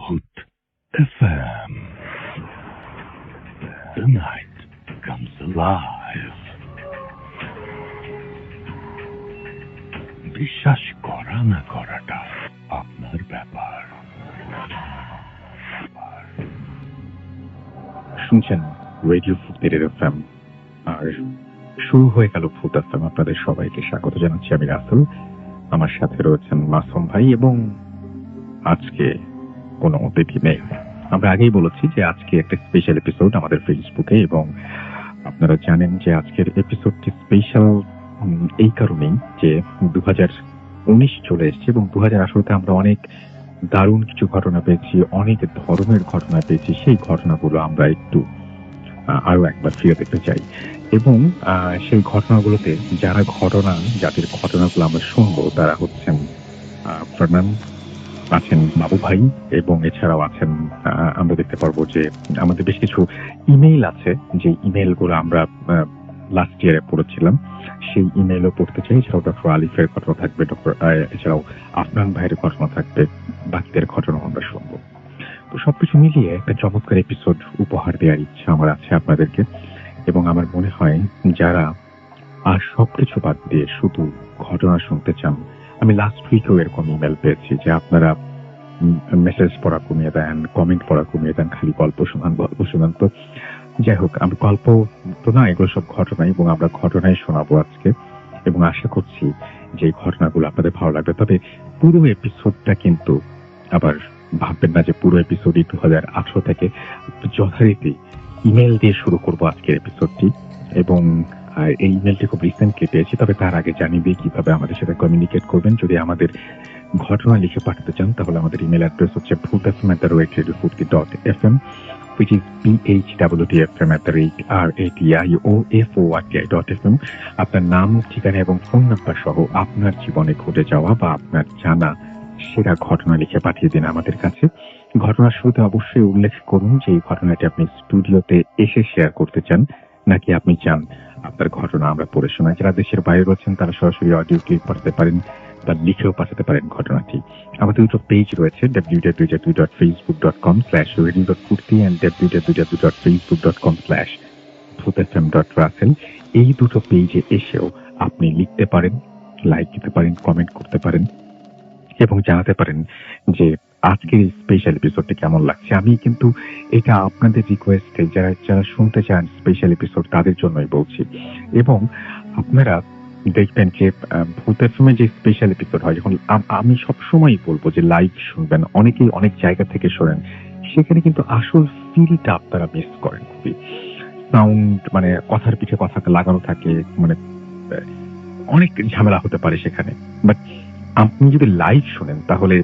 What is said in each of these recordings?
Bhut FM. The night comes alive. বিশ্বাস করা না করাটা আপনার ব্যাপার। শুনছেন রেডিও ভূতের এফএম, আর শুরু হয়ে গেল ভূত এফএম। আপনাদের সবাইকে স্বাগত জানাচ্ছি, আমি রাসেল। আমার সাথে রয়েছেন মাসুম ভাই, এবং আজকে কোনো অতিথি নেই। আমরা আগেই বলেছি যে আজকে একটা স্পেশাল এপিসোড আমাদের ফেসবুকে, এবং আপনারা জানেন যে আজকের এপিসোডটি স্পেশাল এই কারণেই যে 2019 চলে এসছে, এবং 2018তে আমরা অনেক দারুণ কিছু ঘটনা পেয়েছি, অনেক ধরনের ঘটনা পেয়েছি। সেই ঘটনাগুলো আমরা একটু আরো একবার ফিরে দেখতে চাই, এবং সেই ঘটনাগুলোতে যাদের ঘটনাগুলো আমরা শুনবো তারা হচ্ছেন ফারনান, আছেন বাবু ভাই, এবং এছাড়াও আছেন আমরা দেখতে পারবো যে আমাদের বেশ কিছু ইমেইল আছে, যে ইমেইলগুলো আমরা লাস্ট ইয়ারে পড়েছিলাম, সেই ইমেইলও পড়তে চাই। এছাড়াও ডক্টর আলিফের ঘটনা থাকবে, এছাড়াও আফনান ভাইয়ের ঘটনা থাকবে, বাকিদের ঘটনা আমরা শুনবো। তো সবকিছু মিলিয়ে একটা চমৎকার এপিসোড উপহার দেওয়ার ইচ্ছা আমার আছে আপনাদেরকে, এবং আমার মনে হয় যারা আর সবকিছু বাদ দিয়ে শুধু ঘটনা শুনতে চান, আমি লাস্ট উইকেও এরকম ইমেল পেয়েছি যে আপনারা মেসেজ পড়া কমিয়ে দেন, কমেন্ট পড়া কমিয়ে দেন, খালি গল্প শোনান। তো যাই হোক, আমি গল্প তো না, এগুলো সব ঘটনা, এবং আমরা ঘটনাই শোনাবো আজকে, এবং আশা করছি যে এই ঘটনাগুলো আপনাদের ভালো লাগবে। তবে পুরো এপিসোডটা কিন্তু আবার ভাববেন না যে পুরো এপিসোডই 2018 থেকে, যথারীতি ইমেল দিয়ে শুরু করবো আজকের এপিসোডটি, এবং এই ইমেলটি খুব রিসেন্টলি পেয়েছি। তবে তার আগে জানিয়ে দিই কিভাবে আমাদের সাথে কমিউনিকেট করবেন। যদি আমাদের ঘটনা লিখে পাঠাতে চান তাহলে আমাদের ইমেল অ্যাড্রেস হচ্ছে bhutfm@radiofurti.fm, which is bhwtfm@radiofurti.fm। আপনার নাম, ঠিকানা এবং ফোন নাম্বার সহ আপনার জীবনে ঘটে যাওয়া বা আপনার জানা সেরা ঘটনা লিখে পাঠিয়ে দিন আমাদের কাছে। ঘটনার শুরুতে অবশ্যই উল্লেখ করুন যে এই ঘটনাটি আপনি স্টুডিওতে এসে শেয়ার করতে চান, নাকি আপনি চান আপনার ঘটনা আমরা পড়ে শোনাই। যারা দেশের বাইরে রয়েছেন তারা সরাসরি অডিও ক্লিপ পাঠাতে পারেন বা লিখেও পাঠাতে পারেন ঘটনাটি। আমাদের দুটো পেজ রয়েছে, www.facebook.com/radio.furti and www.facebook.com/bhutfm.russell। এই দুটো পেজে এসেও আপনি লিখতে পারেন, লাইক দিতে পারেন, কমেন্ট করতে পারেন, এবং জানাতে পারেন যে আজকের এই স্পেশাল এপিসোডটি কেমন লাগছে। আমি কিন্তু এটা আপনাদের রিকোয়েস্টে, যারা শুনতে চান স্পেশাল এপিসোড তাদের জন্যই বলছি। এবং আপনারা দেখবেন যে ভূত এফএমে যে স্পেশাল এপিসোড হয়, যখন আমি সবসময়ই বলবো যে লাইভ শুনবেন, অনেকেই অনেক জায়গা থেকে শোনেন, সেখানে কিন্তু আসল ফিলটা আপনারা মিস করেন। খুবই সাউন্ড, মানে কথার পিঠে কথা লাগানো থাকে, মানে অনেক ঝামেলা হতে পারে সেখানে। বাট আপনি যদি লাইভ শোনেন তাহলে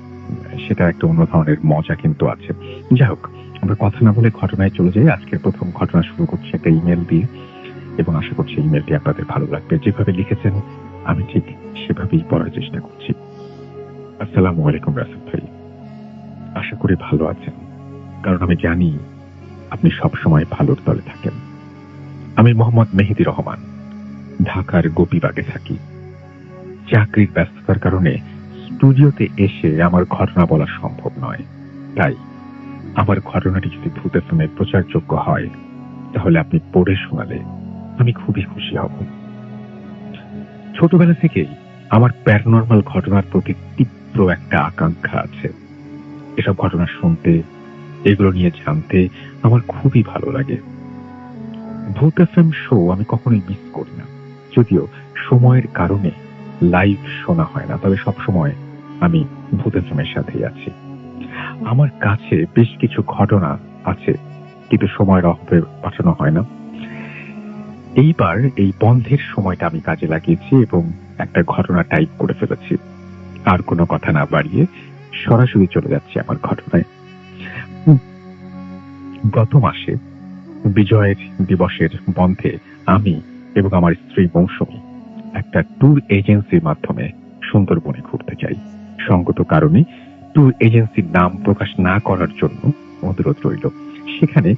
সেটা একটা অন্য ধরনের মজা কিন্তু আছে। যাই হোক, আমরা কথা না বলে ঘটনায় চলে যাই। আজকের প্রথম ঘটনা শুরু করছি একটা ইমেল দিয়ে, এবং আশা করছি ইমেলটি আপনাদের ভালো লাগবে। যেভাবে লিখেছেন আমি ঠিক সেভাবেই পড়ার চেষ্টা করছি। আসসালামু আলাইকুম রাসেল ভাই, আশা করি ভালো আছেন, কারণ আমি জানি আপনি সবসময় ভালোর দলে থাকেন। আমি মোহাম্মদ মেহেদি রহমান, ঢাকার গোপীবাগে থাকি। চাকরির ব্যস্ততার কারণে স্টুডিওতে এসে আমার ঘটনা বলা সম্ভব নয়, তাই আমার ঘটনাটি যদি ভূত এফএমে প্রচারযোগ্য হয় তাহলে আপনি পড়ে শোনালে আমি খুবই খুশি হব। ছোটবেলা থেকেই আমার প্যারানরমাল ঘটনার প্রতি তীব্র একটা আকাঙ্ক্ষা আছে। এসব ঘটনা শুনতে, এগুলো নিয়ে জানতে আমার খুবই ভালো লাগে। ভূত এফএম শো আমি কখনোই মিস করি না, যদিও সময়ের কারণে লাইভ শোনা হয় না, তবে সবসময় আমি ভূত এফএম এর সাথেই আছি। আমার কাছে বেশ কিছু ঘটনা আছে, কিন্তু সময়ের অভাবে পাঠানো হয় না। এইবার এই বন্ধের সময়টা আমি কাজে লাগিয়েছি এবং একটা ঘটনা টাইপ করে ফেলেছি। আর কোনো কথা না বাড়িয়ে সরাসরি চলে যাচ্ছে আমার ঘটনায়। গত মাসে বিজয়ের দিবসের বন্ধে আমি এবং আমার স্ত্রী মৌসুমী একটা ট্যুর এজেন্সির মাধ্যমে সুন্দরবনে ঘুরতে যাই। সঙ্গত কারণে ট্যুর এজেন্সির নাম প্রকাশ না করার জন্য অনুরোধ রইল। সেখানে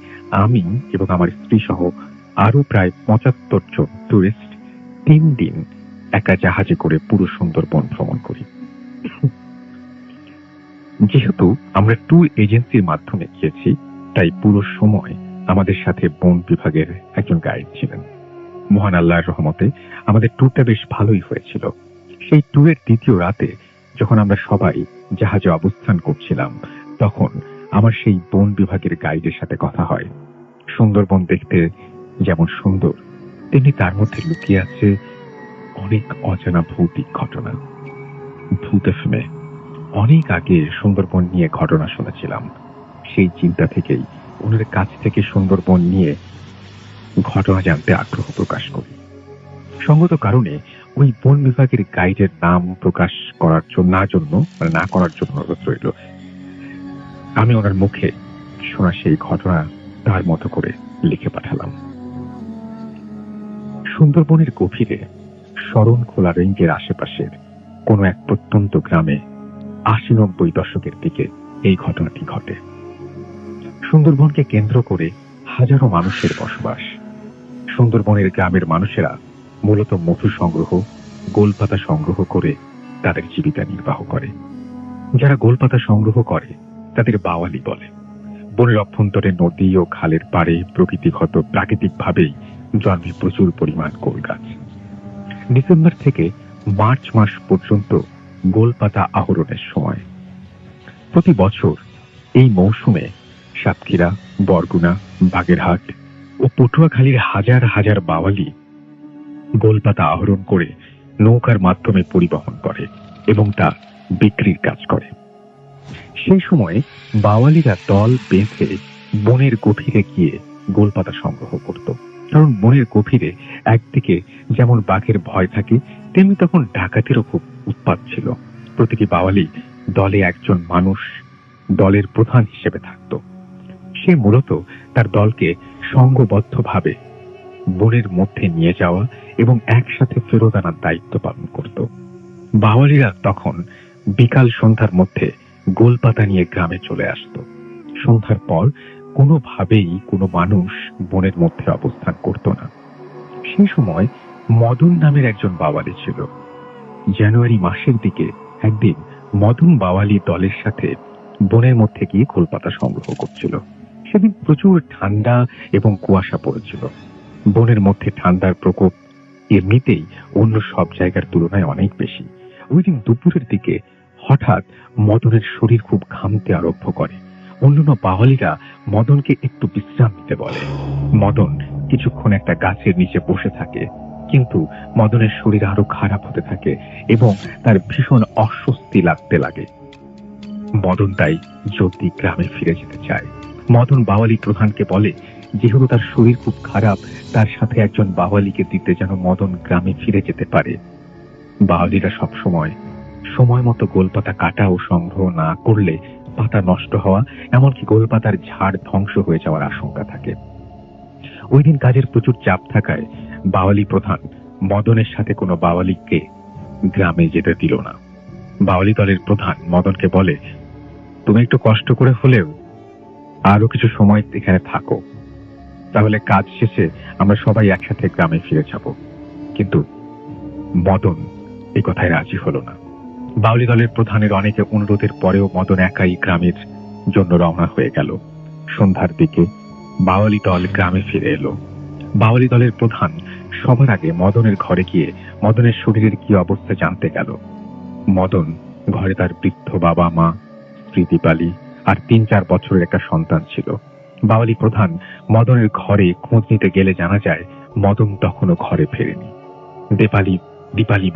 আমি এবং আমার স্ত্রী সহ আরো প্রায় 75 জন টুরিস্ট 3 দিন একা জাহাজে করে পুরো সুন্দরবন ভ্রমণ করি। যেহেতু আমরা ট্যুর এজেন্সির মাধ্যমে গিয়েছি, তাই পুরো সময় আমাদের সাথে বন বিভাগের একজন গাইড ছিলেন। মহান আল্লাহর রহমতে আমাদের ট্যুরটা বেশ ভালোই হয়েছিল। সেই ট্যুরের দ্বিতীয় রাতে যখন আমরা সবাই জাহাজে অবস্থান করছিলাম, তখন আমার সেই বন বিভাগের গাইডের সাথে কথা হয়। সুন্দরবন দেখতে যেমন সুন্দর, তেমনি তার মধ্যে লুকিয়ে আছে অনেক অজানা ভৌতিক ঘটনা। ভূত এফএমে অনেক আগে সুন্দরবন নিয়ে ঘটনা শুনেছিলাম। সেই চিন্তা থেকেই ওনার কাছ থেকে সুন্দরবন নিয়ে ঘটনা জানতে আগ্রহ প্রকাশ করি। সঙ্গত কারণে ওই বন বিভাগের গাইডের নাম প্রকাশ করার জন্য না করার জন্য অনুরোধ রইল। আমি ওনার মুখে শোনা সেই ঘটনা তার মতো করে লিখে পাঠালাম। সুন্দরবনের গভীরে শরণখোলা রেঞ্জের আশেপাশের কোন এক প্রত্যন্ত গ্রামে ৮০-৯০ দশকের দিকে এই ঘটনাটি ঘটে। সুন্দরবনকে কেন্দ্র করে হাজারো মানুষের বসবাস। সুন্দরবনের গ্রামের মানুষেরা মূলত মধু সংগ্রহ, গোলপাতা সংগ্রহ করে তাদের জীবিকা নির্বাহ করে। যারা গোলপাতা সংগ্রহ করে তাদের বাওয়ালি বলে। বনের অভ্যন্তরে নদী ও খালের পাড়ে প্রাকৃতিকভাবেই জন্মে প্রচুর পরিমাণ গোল গাছ। ডিসেম্বর থেকে মার্চ মাস পর্যন্ত গোলপাতা আহরণের সময়। প্রতি বছর এই মৌসুমে সাতক্ষীরা, বরগুনা, বাগেরহাট ও পটুয়াখালীর হাজার হাজার বাওয়ালি গোলপাতা আহরণ করে নৌকার মাধ্যমে পরিবহন করে এবং তা বিক্রির কাজ করে। সেই সময় বাওয়ালিরা দল বেঁধে বনের গভীরে গিয়ে গোলপাতা সংগ্রহ করত। কারণ বনের গভীরে একদিকে যেমন বাঘের ভয় থাকে, তেমনি তখন ডাকাতেরও খুব উৎপাত ছিল। প্রতিটি বাওয়ালি দলে একজন মানুষ দলের প্রধান হিসেবে থাকত। সে মূলত তার দলকে সংঘবদ্ধভাবে বনের মধ্যে নিয়ে যাওয়া এবং একসাথে ফেরত আনার দায়িত্ব পালন করত। বাওয়ালিরা তখন বিকাল সন্ধ্যার মধ্যে গোলপাতা নিয়ে গ্রামে চলে আসত। সন্ধ্যার পর কোনোভাবেই কোনো মানুষ বনের মধ্যে অবস্থান করত না। সেই সময় মদন নামের একজন বাওয়ালি ছিল। জানুয়ারি মাসের দিকে একদিন মদন বাওয়ালি দলের সাথে বনের মধ্যে গিয়ে গোলপাতা সংগ্রহ করছিল। সেদিন প্রচুর ঠান্ডা এবং কুয়াশা পড়েছিল। বনের মধ্যে ঠান্ডার প্রকোপ এমনিতেই অন্য সব জায়গার তুলনায় অনেক বেশি। ওই দিন দুপুরের দিকে হঠাৎ মদনের শরীর খুব ঘামতে আরম্ভ করে। অন্যান্য বাওয়ালিরা মদনকে একটু বিশ্রাম নিতে বলে। মদন কিছুক্ষণ একটা গাছের নিচে বসে থাকে, কিন্তু মদনের শরীর আরো খারাপ হতে থাকে এবং তার ভীষণ অস্বস্তি লাগতে লাগে। মদন তাই জলদি গ্রামে ফিরে যেতে চায়। মদন বাওয়ালি প্রধানকে বলে যেহেতু তার শরীর খুব খারাপ, তার সাথে একজন বাওয়ালিকে দিতে যেন মদন গ্রামে ফিরে যেতে পারে। বাওয়ালিরা সবসময় সময় মতো গোলপাতা কাটা ও সংগ্রহ না করলে পাতা নষ্ট হওয়া, এমনকি গোলপাতার ঝাড় ধ্বংস হয়ে যাওয়ার আশঙ্কা থাকে। ওই দিন কাজের প্রচুর চাপ থাকায় বাওয়ালি প্রধান মদনের সাথে কোনো বাওয়ালিকে গ্রামে যেতে দিল না। বাওয়ালি দলের প্রধান মদনকে বলে, তুমি একটু কষ্ট করে হলেও আরো কিছু সময় এখানে থাকো, তাহলে কাজ শেষে আমরা সবাই একসাথে গ্রামে ফিরে যাব। কিন্তু মদন এই কথায় রাজি হলো না। বাওয়ালি দলের প্রধানের অনেকে অনুরোধের পরেও মদন একাই গ্রামের জন্য রওনা হয়ে গেল। সন্ধ্যার দিকে বাওয়ালি দল গ্রামে ফিরে এলো। বাওয়ালি দলের প্রধান সবার আগে মদনের ঘরে গিয়ে মদনের শরীরের কি অবস্থা জানতে গেল। মদন ঘরে তার বৃদ্ধ বাবা মা, স্ত্রী দীপালি আর ৩-৪ বছরের একটা সন্তান ছিল। বাওয়ালি প্রধান মদনের ঘরে খোঁজ নিতে গেলে জানা যায় মদন তখনও ঘরে ফেরেনি। দীপালি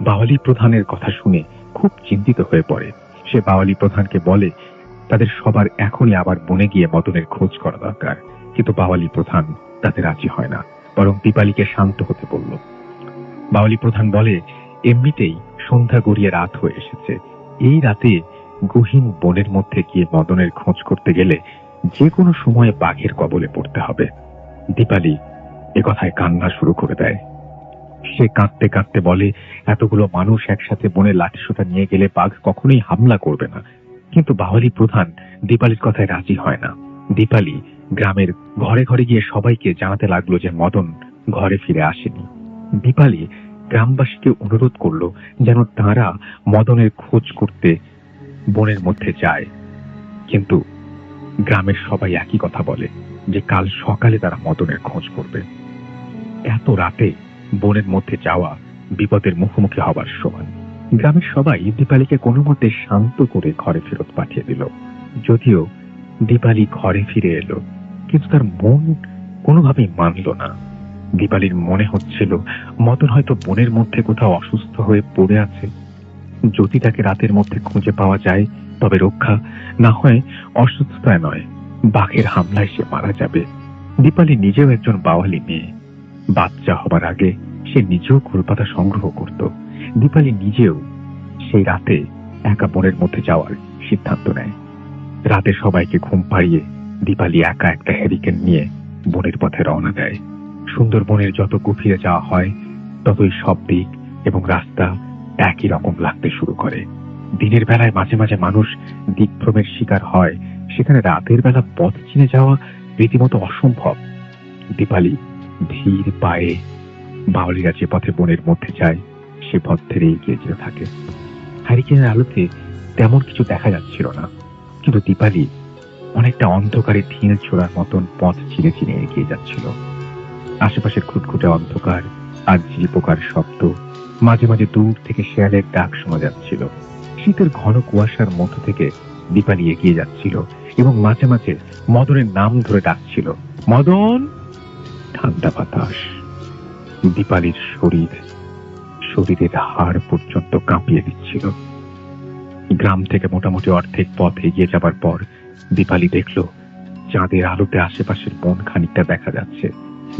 বাওয়ালি প্রধানের কথা শুনে খুব চিন্তিত হয়ে পড়ে। সে বাওয়ালি প্রধানকে বলে তাদের সবার এখনই আবার বনে গিয়ে মদনের খোঁজ করা দরকার। কিন্তু বাওয়ালি প্রধান তাতে রাজি হয় না, বরং দীপালিকে শান্ত হতে বলল। বাওয়ালি প্রধান বলে, এমনিতেই সন্ধ্যা গড়িয়ে রাত হয়ে এসেছে। এই রাতে গহীন বনের মধ্যে গিয়ে মদনের খোঁজ করতে গেলে যে কোনো সময়ে বাঘের কবলে পড়তে হবে। দীপালি এ কথায় কান্না শুরু করে দেয়। সে কাঁদতে কাঁদতে বলে, এতগুলো মানুষ একসাথে বনে লাঠিসোঁটা নিয়ে গেলে বাঘ কখনোই হামলা করবে না। কিন্তু বাওয়ালি প্রধান দীপালির কথায় রাজি হয় না। দীপালি গ্রামের ঘরে ঘরে গিয়ে সবাইকে জানাতে লাগলো যে মদন ঘরে ফিরে আসেনি। দীপালি গ্রামবাসীকে অনুরোধ করলো যেন তারা মদনের খোঁজ করতে বনের মধ্যে যায়। কিন্তু গ্রামের সবাই একই কথা বলে যে কাল সকালে তারা মদনের খোঁজ করবে। এত রাতে বনের মধ্যে যাওয়া বিপদের মুখোমুখি হবার সমান। গ্রামের সবাই দীপালিকে কোনো মতে শান্ত করে ঘরে ফেরত পাঠিয়ে দিল। যদিও দীপালি ঘরে ফিরে এলো, কিন্তু তার মন কোনোভাবেই মানল না। দীপালির মনে হচ্ছিল মদন হয়তো বনের মধ্যে কোথাও অসুস্থ হয়ে পড়ে আছে। যদি তাকে রাতের মধ্যে খুঁজে পাওয়া যায় তবে রক্ষা, না হয় অসুস্থতায় নয় বাঘের হামলায় সে মারা যাবে। দীপালি নিজেও একজন বাওয়ালি মেয়ে। বাচ্চা হবার আগে সে নিজেও কুলপাতা সংগ্রহ করত। দীপালি নিজেও সেই রাতে একা বনের মধ্যে যাওয়ার সিদ্ধান্ত নেয়। রাতে সবাইকে ঘুম পাড়িয়ে দীপালি একা একটা হ্যারিকেন নিয়ে বনের পথে রওনা দেয়। সুন্দরবনের যত গভীরে যাওয়া হয় ততই সব দিক এবং রাস্তা একই রকম লাগতে শুরু করে। দিনের বেলায় মাঝে মাঝে মানুষ দিকভ্রমের শিকার হয়, সেখানে রাতের বেলা পথ চিনে যাওয়া রীতিমতো অসম্ভব। দীপালি ধীর পায়ে বাউলিরা যে পথে বনের মধ্যে যায় সে পথ ধরে এগিয়ে যেতে থাকে। হ্যারিকেনের আলোতে তেমন কিছু দেখা যাচ্ছিল না, কিন্তু দীপালি অনেকটা অন্ধকারে ঢিল ছোড়ার মতন পথ চিনে চিনে এগিয়ে যাচ্ছিল। আশেপাশের খুটখুটে অন্ধকার আর ঝিরি পোকার শব্দ, মাঝে মাঝে দূর থেকে শেয়ালের ডাক শোনা যাচ্ছিল। শীতের ঘন কুয়াশার মধ্য থেকে দীপালি এগিয়ে যাচ্ছিল এবং মাঝে মাঝে মদনের নাম ধরে ডাকছিল, মদন। ঠান্ডা বাতাস দীপালির শরীরের হাড় পর্যন্ত কাঁপিয়ে দিচ্ছিল। গ্রাম থেকে মোটামুটি অর্ধেক পথ এগিয়ে যাবার পর দীপালি দেখল চাঁদের আলোতে আশেপাশের বন খানিকটা দেখা যাচ্ছে।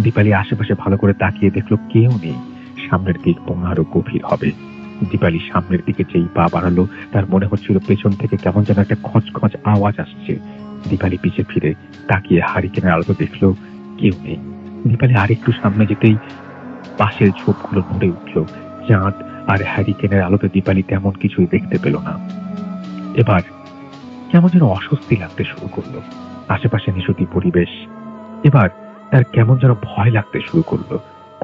দীপালি আশেপাশে ভালো করে তাকিয়ে দেখলো কেউ নেই। সামনের দিক বন আরো গভীর হবে। দীপালি সামনের দিকে যেই পা বাড়ালো তার মনে হচ্ছিল পেছন থেকে কেমন যেন একটা খচখচ আওয়াজ আসছে। দীপালি পিছে ফিরে তাকিয়ে হ্যারিকেনের আলোতে দেখলো কেউ নেই। দীপালি আরেকটু সামনে যেতেই পাশের ঝোপগুলো নড়ে উঠল। চাঁদ আর হ্যারিকেনের আলোতে দীপালি তেমন কিছুই দেখতে পেল না। এবার কেমন যেন অস্বস্তি লাগতে শুরু করলো। আশেপাশে নিশুতি পরিবেশ। এবার তার কেমন যেন ভয় লাগতে শুরু করলো।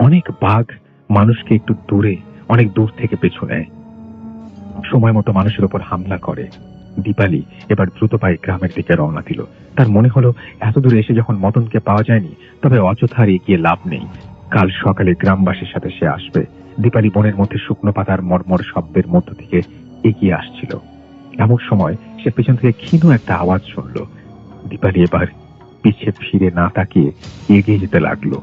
অনেক বাঘ মানুষকে একটু অনেক দূর থেকে পেছু নেয়, সময় মতো মানুষের উপর হামলা করে। দীপালি এবার দ্রুত পায়ে গ্রামের দিকে রওনা দিল। তার মনে হলো এত দূরে এসে যখন মদনকে পাওয়া যায়নি তবে অযথা এগিয়ে লাভ নেই। কাল সকালে গ্রামবাসীর সাথে সে আসবে। দীপালি বনের মধ্যে শুকনো পাতার মর্মর শব্দের মধ্য থেকে এগিয়ে আসছিল। এমন সময় সে পেছন থেকে ক্ষীণ একটা আওয়াজ শুনল। দীপালি এবার পিছে ফিরে না তাকিয়ে এগিয়ে যেতে লাগলো।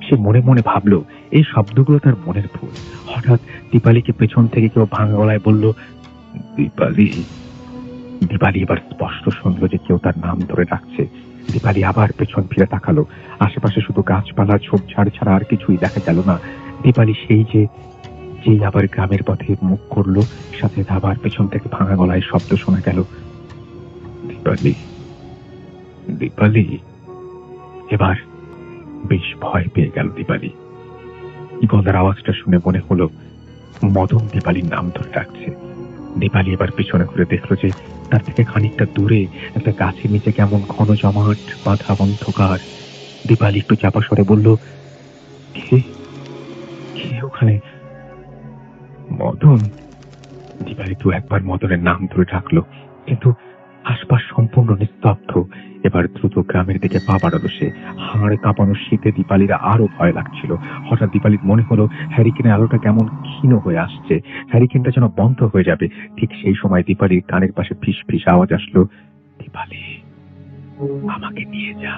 সে মনে মনে ভাবলো এই শব্দগুলো তার মনের ভুল। হঠাৎ দীপালিকে পেছন থেকে কেউ ভাঙা গলায় বলল, দীপালি। দীপালি এবার স্পষ্ট শুনলো যে কেউ তার নাম ধরে ডাকছে। দীপালি আবার পেছন ফিরে তাকালো। আশেপাশে শুধু গাছপালা ঝোপঝাড় ছাড়া আর কিছুই দেখা গেল না। দীপালি যেই আবার গ্রামের পথে মুখ করলো, সাথে আবার পেছন থেকে ভাঙা গলায় শব্দ শোনা গেল, দীপালি, দীপালি। এবার বেশ ভয় পেয়ে গেল দীপালি। গলার আওয়াজটা শুনে মনে হলো মদন দীপালির নাম ধরে ডাকছে। দীপালি এবার পিছনে ঘুরে দেখলো যে তার থেকে খানিকটা দূরে একটা গাছের নিচে কেমন ঘন জমাট বাঁধা অন্ধকার। দীপালি একটু চাপা স্বরে বলল, কে ওখানে? মদন। দীপালি তো একবার মদনের নাম ধরে ডাকলো, কিন্তু আশপাশ সম্পূর্ণ নিস্তব্ধ। এবার দ্রুত গ্রামের দিকে পা বাড়ালো সে। হাড় কাঁপানো শীতে দীপালির আরো ভয় লাগছিল। হঠাৎ দীপালির মনে হলো হ্যারিকেনের আলোটা কেমন ক্ষীণ হয়ে আসছে, হ্যারিকেনটা যেন বন্ধ হয়ে যাবে। ঠিক সেই সময় দীপালির কানের পাশে ফিস ফিস আওয়াজ আসলো, দীপালি, আমাকে নিয়ে যা।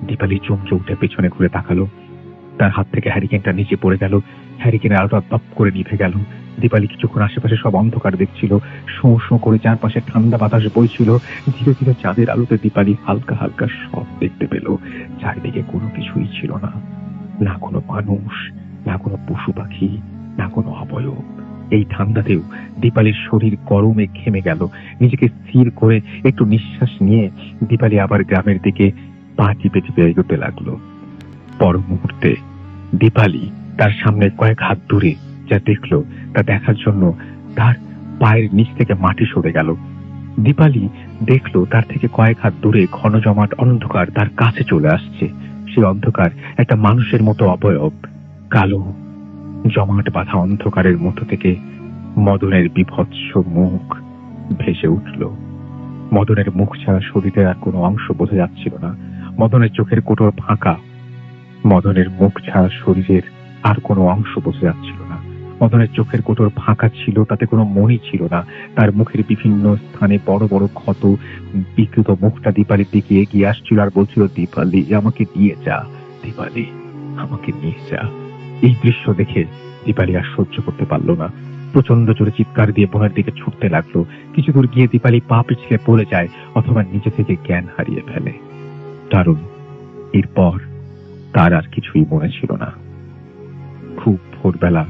দীপালি চমকে উঠে পেছনে ঘুরে তাকালো। তার হাত থেকে হ্যারিকেনটা নিচে পড়ে গেল। হ্যারিকেনের আলোটা দপ করে নিভে গেল। দীপালি কিছুক্ষণ আশেপাশে সব অন্ধকার দেখছিল। শোঁ শোঁ করে চারপাশে ঠান্ডা বাতাস বইছিল। ধীরে ধীরে চাঁদের আলোতে দীপালি হালকা হালকা সব দেখতে পেল। চারিদিকে কোনো কিছুই ছিল না, না কোনো মানুষ, না কোনো পশু পাখি, না কোনো অবয়ব। এই ঠান্ডাতেও দীপালির শরীর গরমে ঘেমে গেল। নিজেকে স্থির করে একটু নিঃশ্বাস নিয়ে দীপালি আবার গ্রামের দিকে পা টিপে টিপে এগোতে লাগলো। পর মুহূর্তে দীপালি তার সামনে কয়েক হাত দূরে যা দেখলো তা দেখার জন্য তার পায়ের নিচ থেকে মাটি সরে গেল। দীপালি দেখলো তার থেকে কয়েক হাত দূরে ঘন জমাট অন্ধকার তার কাছে চলে আসছে। সেই অন্ধকার একটা মানুষের মতো অবয়ব, কালো, জমাট বাঁধা অন্ধকারের মধ্য থেকে মদনের বিভৎস মুখ ভেসে উঠল। মদনের মুখ ছাড়া শরীরের আর কোনো অংশ বোঝা যাচ্ছিল না। মদনের চোখের কোটর ফাঁকা। মদনের মুখ ছাড়া শরীরের আর কোনো অংশ বোঝা যাচ্ছিল না। মদনের চোখের কোটর ফাঁকা ছিল, তাতে কোনো মনি ছিল না। তার মুখের বিভিন্ন স্থানে বড় বড় ক্ষত। বিকৃত মুখটা দীপালির দিকে এগিয়ে আসছিল আর বলছিল, দীপালি আমাকে নিয়ে যা, দীপালি আমাকে নিয়ে যা। এই দৃশ্য দেখে দীপালি আর সহ্য করতে পারল না। প্রচন্ড জোরে চিৎকার দিয়ে বোনের দিকে ছুটতে লাগলো। কিছু দূর গিয়ে দীপালি পা পিছলে পড়ে যায় অথবা নিজে থেকে জ্ঞান হারিয়ে ফেলে। কারণ এরপর তার আর কিছুই মনে ছিল না। খুব ভোরবেলা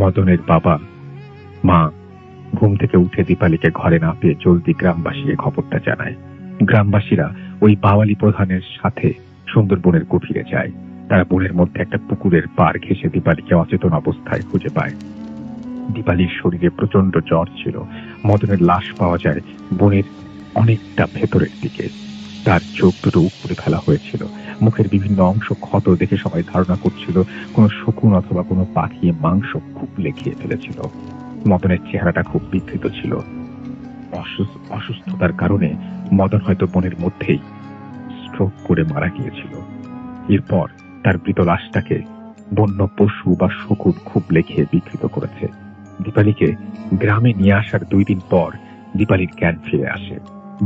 মদনের বাবা মা ঘুম থেকে উঠে দীপালিকে ঘরে না পেয়ে জলদি গ্রামবাসীকে খবরটা জানায়। গ্রামবাসীরা ওই বাওয়ালি প্রধানের সাথে সুন্দরবনের গভীরে যায়। তারা বনের মধ্যে একটা পুকুরের পাড় ঘেঁষে দীপালিকে অচেতন অবস্থায় খুঁজে পায়। দীপালির শরীরে প্রচন্ড জ্বর ছিল। মদনের লাশ পাওয়া যায় বনের অনেকটা ভেতরের দিকে। তার চোখ দুটো উপড়ে ফেলা হয়েছিল। মুখের বিভিন্ন অংশ ক্ষত দেখে সবাই ধারণা করছিল কোনো শকুন অথবা কোনো পাখি মাংস খুবলে খেয়ে ফেলেছিল। মদনের চেহারাটা খুব বিকৃত ছিল। অসুস্থতার কারণে মদন হয়তো বনের মধ্যেই স্ট্রোক করে মারা গিয়েছিল। এরপর তার মৃত লাশটাকে বন্য পশু বা শকুন খুবলে খেয়ে বিকৃত করেছে। দীপালিকে গ্রামে নিয়ে আসার 2 দিন পর দীপালির জ্ঞান ফিরে আসে।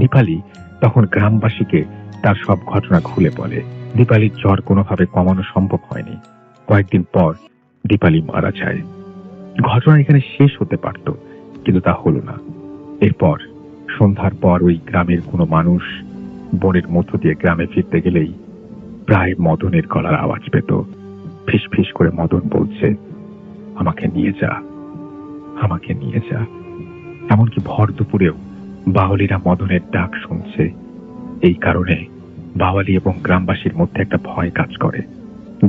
দীপালি তখন গ্রামবাসীকে তার সব ঘটনা খুলে বলে। দীপালির জ্বর কোনোভাবে কমানো সম্ভব হয়নি। কয়েকদিন পর দীপালি মারা যায়। ঘটনা এখানে শেষ হতে পারত, কিন্তু তা হলো না। এরপর সন্ধ্যার পর ওই গ্রামের কোনো মানুষ বনের মধ্য দিয়ে গ্রামে ফিরতে গেলেই প্রায় মদনের গলার আওয়াজ পেত। ফিস ফিস করে মদন বলছে, আমাকে নিয়ে যা, আমাকে নিয়ে যা। এমনকি ভর দুপুরেও বাওয়ালিরা মদনের ডাক শুনছে। এই কারণে বাওয়ালি এবং গ্রামবাসীর মধ্যে একটা ভয় কাজ করে।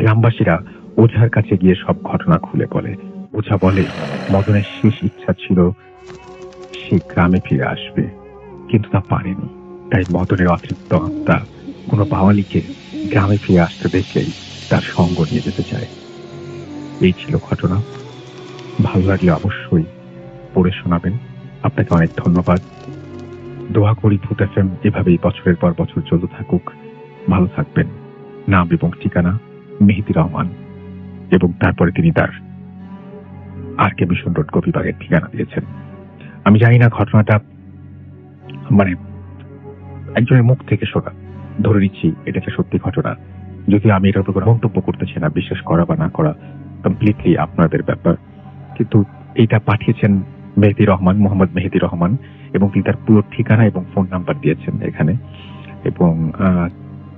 গ্রামবাসীরা ওঝার কাছে গিয়ে সব ঘটনা খুলে বলে। ওঝা বলে মদনের শেষ ইচ্ছা ছিল সে গ্রামে ফিরে আসবে, কিন্তু তা পারেনি। তাই মদনের অতৃপ্ত আত্মা কোনো বাওয়ালিকে গ্রামে ফিরে আসতে দেখলেই তার সঙ্গ নিয়ে যেতে চায়। এই ছিল ঘটনা। ভালো লাগলে অবশ্যই পড়ে শোনাবেন। আপনাকে অনেক ধন্যবাদ। দোয়া করি ভূত এফএম এভাবেই বছরের পর বছর চলতে থাকুক। ভালো থাকবেন। নাম এবং ঠিকানা মেহেদি রহমান, এবং তারপরে তিনি তার RK মিশন রোড গোপীবাগের ঠিকানা দিয়েছেন। আমি জানি না ঘটনাটা মানে একজনের মুখ থেকে শোনা, ধরে নিচ্ছি এটা একটা সত্যি ঘটনা। যদি আমি এটার উপর মন্তব্য করতেছি না, বিশ্বাস করা বা না করা কমপ্লিটলি আপনাদের ব্যাপার। কিন্তু এইটা পাঠিয়েছেন মেহেদি রহমান, মোহাম্মদ মেহেদি রহমান, এবং তিনি তার পুরো ঠিকানা এবং ফোন নাম্বার দিয়েছেন এখানে। এবং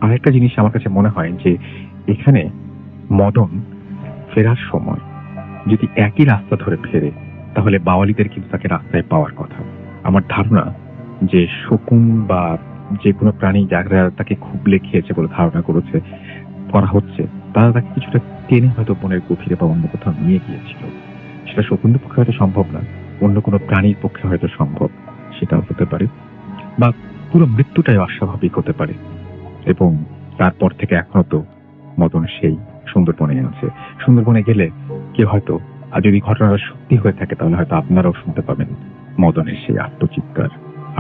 আরেকটা জিনিস আমার কাছে মনে হয় যে এখানে মদন ফেরার সময় যদি একই রাস্তা ধরে ফেরে, তাহলে বাওয়ালিদের কিন্তু তাকে রাস্তায় পাওয়ার কথা। আমার ধারণা যে শকুন বা যে কোনো প্রাণী যারা তাকে খুবলে খেয়েছে বলে ধারণা করা হচ্ছে, তারা তাকে কিছুটা টেনে হয়তো বনের গভীরে বা অন্য কোথাও নিয়ে গিয়েছিল। সেটা শকুনের পক্ষে হয়তো সম্ভব না, অন্য কোনো প্রাণীর পক্ষে হয়তো সম্ভব, সেটাও হতে পারে। বা পুরো মৃত্যুটাই অস্বাভাবিক হতে পারে। এবং তারপর থেকে এখনো তো মদন সেই সুন্দরবনে আছে। সুন্দরবনে গেলে কেউ হয়তো, আর যদি ঘটনাটা সত্যি হয়ে থাকে, তাহলে হয়তো আপনারাও শুনতে পাবেন মদনের সেই আত্মচিৎকার,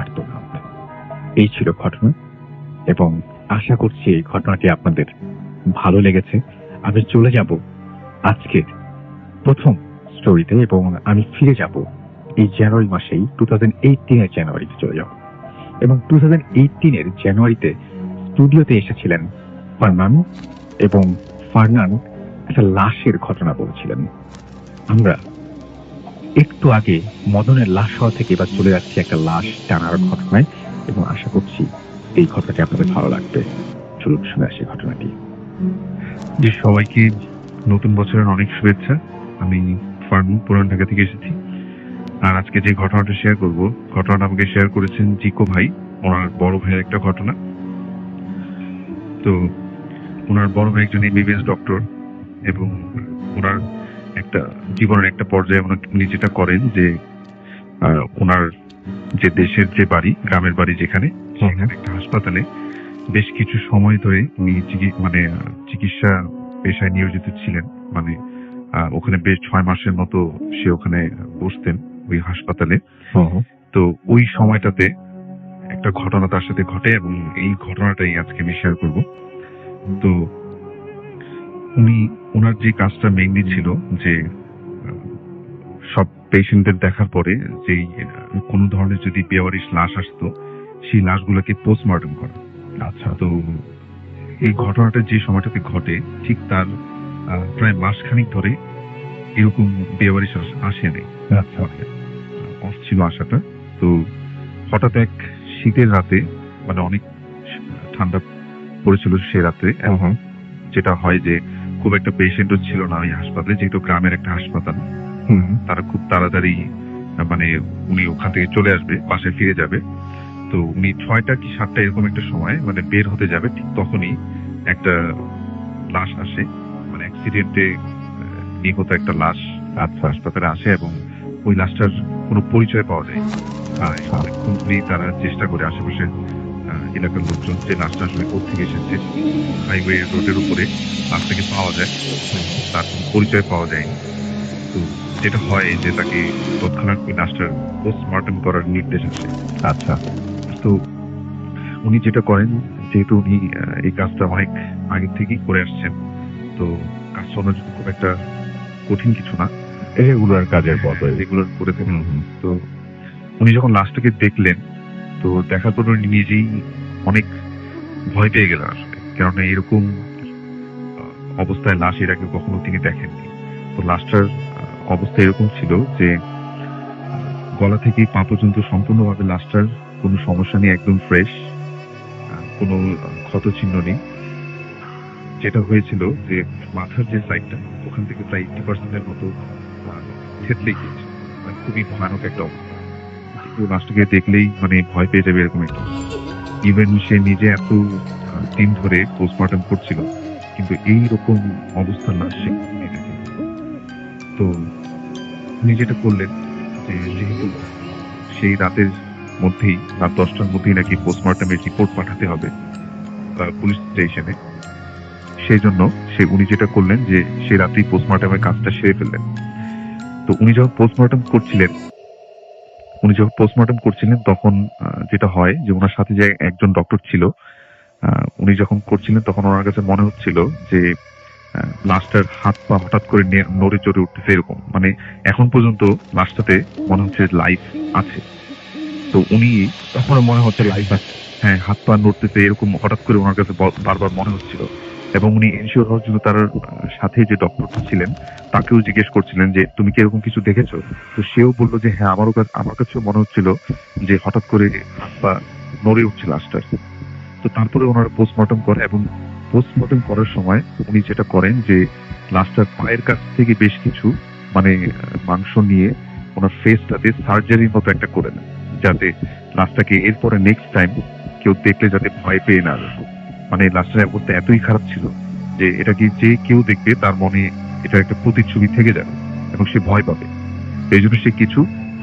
আর্তনাদ। এই ছিল ঘটনা, এবং আশা করছি এই ঘটনাটি আপনাদের ভালো লেগেছে। আমি চলে যাব আজকের প্রথম স্টোরিতে, এবং আমি ফিরে যাব এই জানুয়ারি মাসেই 2018 জানুয়ারিতে চলে যাব। এবং 2018 জানুয়ারিতে স্টুডিওতে এসেছিলেন ফারনান, এবং ফারনান একটা লাশের ঘটনা বলছিলেন। আমরা একটু আগে মদনের লাশ হওয়া থেকে এবার চলে যাচ্ছি একটা লাশ টানার ঘটনায়, এবং আশা করছি এই ঘটনাটি আপনাদের ভালো লাগবে। চলুন শুনে আসি ঘটনাটি। জি, সবাইকে নতুন বছরের অনেক শুভেচ্ছা। আমি ফারনান পুরান ঢাকা থেকে এসেছি। আর আজকে যে ঘটনাটা শেয়ার করব, ঘটনাটা আমাকে শেয়ার করেছেন জিকো ভাই, ওনার বড় ভাইয়ের একটা ঘটনা। তো ওনার বড় ভাই একজন MBBS ডক্টর, এবং ওনার একটা জীবনের একটা পর্যায়ে উনি যেটা করেন যে ওনার যে দেশের যে বাড়ি, গ্রামের বাড়ি যেখানে, সেখানে একটা হাসপাতালে বেশ কিছু সময় ধরে উনি চিকিৎসা পেশায় নিয়োজিত ছিলেন। মানে ওখানে বেশ 6 মাসের মতো সে ওখানে বসতেন ওই হাসপাতালে। হুম হুম। তো ওই সময়টাতে একটা ঘটনা তার সাথে ঘটে এবং এই ঘটনাটাই আজকে আমি শেয়ার করব। তো ওনার যে কাজটা মেইনলি ছিল যে সব পেশেন্টদের দেখার পরে যে কোনো ধরনের যদি বেওয়ারিশ লাশ আসতো সেই লাশগুলোকে পোস্টমর্টম করা। আচ্ছা। তো এই ঘটনাটা যে সময়টাতে ঘটে ঠিক তার প্রায় মাসখানিক ধরে এরকম বেওয়ারিশ আসে নাই। আচ্ছা। অফ ছিল আসাটা। তো হঠাৎ এক শীতের রাতে, মানে অনেক ঠান্ডা পড়েছিল সে রাত্রে, হুম। যেটা হয় যে খুব একটা পেশেন্টও ছিল না ওই হাসপাতালে, যেহেতু গ্রামের একটা হাসপাতাল। হুম। তারা খুব তাড়াতাড়ি মানে উনি ওখান থেকে চলে আসবে, বাসায় ফিরে যাবে। তো উনি 6টা কি 7টা এরকম একটা সময় মানে বের হতে যাবে, ঠিক তখনই একটা লাশ আসে, মানে অ্যাক্সিডেন্টে নিহত একটা লাশ আচ্ছা। হাসপাতালে আসে এবং ওই লাশটার কোনো পরিচয় পাওয়া যায়। অনেকক্ষণ ধরেই তারা চেষ্টা করে আশেপাশে এলাকার লোকজন যে লাশটা আসলে কোথেকে এসেছে, হাইওয়ে রোডের উপরে লাশটাকে পাওয়া যায়, তার কোনো পরিচয় পাওয়া যায়নি। তো যেটা হয় যে তাকে তৎক্ষণাৎ ওই লাশটার পোস্টমর্টম করার নির্দেশ আসে। আচ্ছা। তো উনি যেটা করেন, যেহেতু উনি এই কাজটা অনেক আগে থেকেই করে আসছেন, তো কাজটা ওনার জন্য খুব একটা কঠিন কিছু না, রেগুলার কাজের পথ। রেগুলার করে থাকেন। হুম। তো উনি যখন লাশটাকে দেখলেন, তো দেখার পর উনি নিজেই অনেক ভয় পেয়ে গেলেন আসলে, কেননা এরকম অবস্থায় লাশ এর আগে কখনো তিনি দেখেননি। তো লাশটার অবস্থা এরকম ছিল যে গলা থেকে পা পর্যন্ত সম্পূর্ণভাবে লাশটার কোনো সমস্যা নেই, একদম ফ্রেশ, কোনো ক্ষত চিহ্ন নেই। যেটা হয়েছিল যে মাথার যে সাইডটা, ওখান থেকে প্রায় 80% মতো থেতলে গিয়েছে, মানে খুবই ভয়ানক একটা অবস্থা। লাশটাকে দেখলেই মানে ভয় পেয়ে যাবে এরকম একটা। ইভেন সে নিজে এত দিন ধরে পোস্টমর্টম করছিল, কিন্তু এইরকম অবস্থার লাশ সে কখনোই দেখেনি। তো উনি যেটা করলেন যে যেহেতু সেই রাতের মধ্যেই, রাত 10টার মধ্যেই নাকি পোস্টমর্টমের রিপোর্ট পাঠাতে হবে পুলিশ স্টেশনে, সেই জন্য উনি যেটা করলেন যে সে রাতেই পোস্টমর্টমের কাজটা সেরে ফেললেন। তো উনি যখন পোস্টমর্টম করছিলেন তখন যেটা হয় যে ওনার সাথে যে একজন ডক্টর ছিল, উনি যখন করছিলেন তখন ওনার কাছে মনে হচ্ছিল যে লাশটার হাত পা হঠাৎ করে নড়ে চড়ে উঠতেছে এরকম, মানে এখন পর্যন্ত লাশটাতে মনে হচ্ছে লাইফ আছে। তো উনি তখন মনে হচ্ছে লাইফ আছে। হ্যাঁ, হাত পা নড়তেছে এরকম হঠাৎ করে ওনার কাছে বারবার মনে হচ্ছিল, এবং উনি এনশিওর হওয়ার জন্য তার সাথে যে ডক্টরটা ছিলেন তাকেও জিজ্ঞেস করছিলেন যে তুমি কি এরকম কিছু দেখেছো? তো সেও বললো যে হ্যাঁ, আমার কাছেও মনে হচ্ছিল যে হঠাৎ করে হাত পা নড়ে উঠছে লাশটার। তো তারপরে ওনারা পোস্টমর্টম করে, এবং পোস্টমর্টম করার সময় উনি যেটা করেন যে লাশটার পায়ের কাছ থেকে বেশ কিছু মানে মাংস নিয়ে ওনার ফেসটাতে সার্জারির মতো একটা করে দেন, যাতে লাশটাকে এরপরে নেক্সট টাইম কেউ দেখলে যাতে ভয় পেয়ে না যায়। মানে লাশটার অবস্থা এতই খারাপ ছিল যে এটাকে যে কেউ দেখবে তার মনে এটা একটা প্রতিচ্ছবি থেকে যাবে এবং সে ভয় পাবে। এই জন্য সে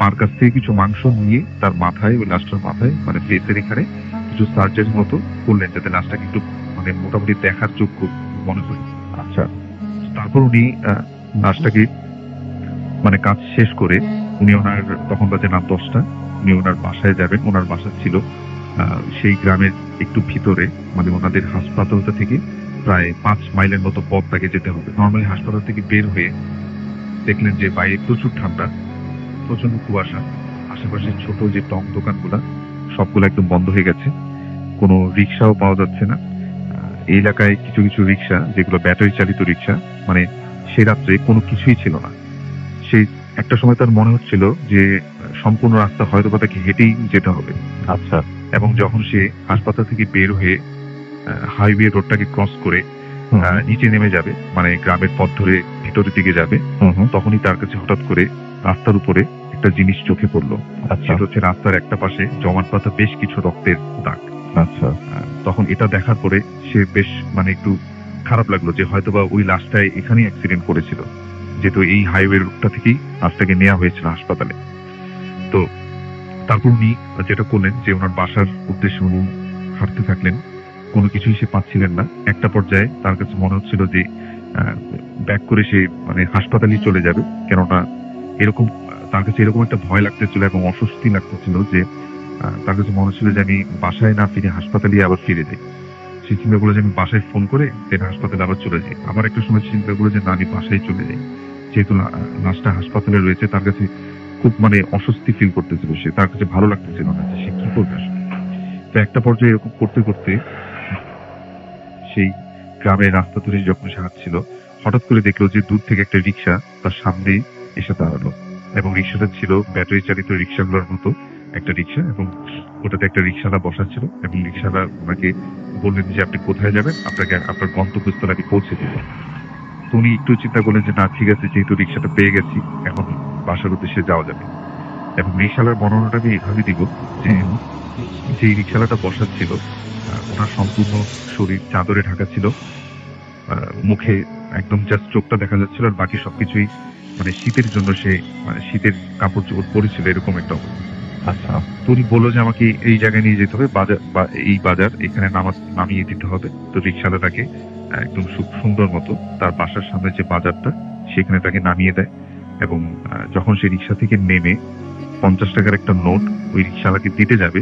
পার কাছ থেকে কিছু মাংস নিয়ে তার মাথায়, ওই লাশটার মাথায় মানে ফেসের এখানে কিছু সার্জারি মতো করলেন, যাতে লাশটাকে একটু মানে মোটামুটি দেখার যোগ্য মনে হয়। আচ্ছা। তারপর উনি লাশটাকে মানে কাজ শেষ করে উনি ওনার, তখন বাজে রাত 10টা, উনি ওনার বাসায় যাবেন। ওনার বাসা ছিল সেই গ্রামের একটু ভিতরে, মানে ওনাদের হাসপাতালটা থেকে প্রায় 5 মাইলের মতো পথ তাকে যেতে হবে। নর্মালি হাসপাতাল থেকে বের হয়ে দেখলেন যে বাইরে প্রচুর ঠান্ডা, প্রচন্ড কুয়াশা, আশেপাশে ছোট যে টং দোকানগুলা সবগুলো একদম বন্ধ হয়ে গেছে, কোনো রিক্সাও পাওয়া যাচ্ছে না। এই এলাকায় কিছু কিছু রিক্সা, যেগুলো ব্যাটারি চালিত রিক্সা, মানে সে রাত্রে কোনো কিছুই ছিল না। সেই একটা সময় তার মনে হচ্ছিল যে সম্পূর্ণ রাস্তা হয়তো বা তাকে হেঁটেই যেতে হবে। আচ্ছা। এবং যখন সে হাসপাতাল থেকে বের হয়ে হাইওয়ে রোডটাকে ক্রস করে নিচে নেমে যাবে, মানে গ্রামের পথ ধরে ভিতরের দিকে যাবে, তখনই তার কাছে হঠাৎ করে রাস্তার উপরে একটা জিনিস চোখে পড়লো। সেটা হচ্ছে রাস্তার একটা পাশে জমাট পাতা বেশ কিছু রক্তের দাগ। আচ্ছা। তখন এটা দেখার পরে সে বেশ মানে একটু খারাপ লাগলো যে হয়তোবা ওই লাশটায় এখানেই অ্যাক্সিডেন্ট করেছিল, যেহেতু এই হাইওয়ে রোডটা থেকেই লাশটাকে নেওয়া হয়েছিল হাসপাতালে। তো তারপর উনি যেটা করলেন যে ওনার বাসার উদ্দেশ্যে উনি হাঁটতে থাকলেন, কোনো কিছুই সে পাচ্ছিলেন না। একটা পর্যায়ে তার কাছে মনে হচ্ছিল যে ব্যাক করে সে মানে হাসপাতালে চলে যাবে, কেননা এরকম তার কাছে এরকম একটা ভয় লাগতেছিল এবং অস্বস্তি লাগতেছিল যে তার কাছে মনে হচ্ছিল যে আমি বাসায় না ফিরে হাসপাতালে আবার ফিরে যাই। সে চিন্তা করলো যে আমি বাসায় ফোন করে দেন হাসপাতালে আবার চলে যাই। আবার একটা সময় চিন্তা করলো যে না, আমি বাসায় চলে যাই, যেহেতু লাশটা হাসপাতালে রয়েছে। তার কাছে খুব মানে অস্বস্তি ফিল করতেছিল, সে তার কাছে ভালো লাগতেছিল না যে সে কি করবে আসলে। তো একটা পর্যায়ে এরকম করতে করতে সেই গ্রামের রাস্তা ধরে যখন সে হাঁটছিল, হঠাৎ করে দেখলো যে দূর থেকে একটা রিক্সা তার সামনে এসে দাঁড়ালো, এবং রিক্সাটা ছিল ব্যাটারি চালিত রিক্সাগুলোর মতো একটা রিক্সা, এবং ওটাতে একটা রিক্সাওয়ালা বসা ছিল, এবং রিক্সাওয়ালা ওনাকে বললেন যে আপনি কোথায় যাবেন, আপনাকে আপনার গন্তব্যস্থলে আমি পৌঁছে দেব। তো উনি একটু চিন্তা করলেন যে না ঠিক আছে, যেহেতু রিক্সাটা পেয়ে গেছি এখন বাসার উদ্দেশ্যে যাওয়া যাবে। এবং রিক্সাওয়ালার বর্ণনাটা আমি এইভাবে দিব যে যে রিক্সাওয়ালাটা বসা ছিল ওনার সম্পূর্ণ শরীর চাদরে ঢাকা ছিল, মুখে একদম জাস্ট চোখটা দেখা যাচ্ছিল, আর বাকি সবকিছুই মানে শীতের জন্য সে মানে শীতের কাপড় চোপড় পরেছিল, এরকম একটা অবস্থা। আচ্ছা, তো উনি বললো যে আমাকে এই জায়গায় নিয়ে যেতে হবে, বাজার বা এই বাজার এখানে নামিয়ে দিতে হবে। তো রিক্সাওয়ালাটাকে একদম সুন্দর মতো তার বাসার সামনে যে বাজারটা সেখানে তাকে নামিয়ে দেয়, এবং যখন সে রিক্সা থেকে নেমে 50 টাকার একটা নোট ওই রিক্সাওয়ালাকে দিতে যাবে,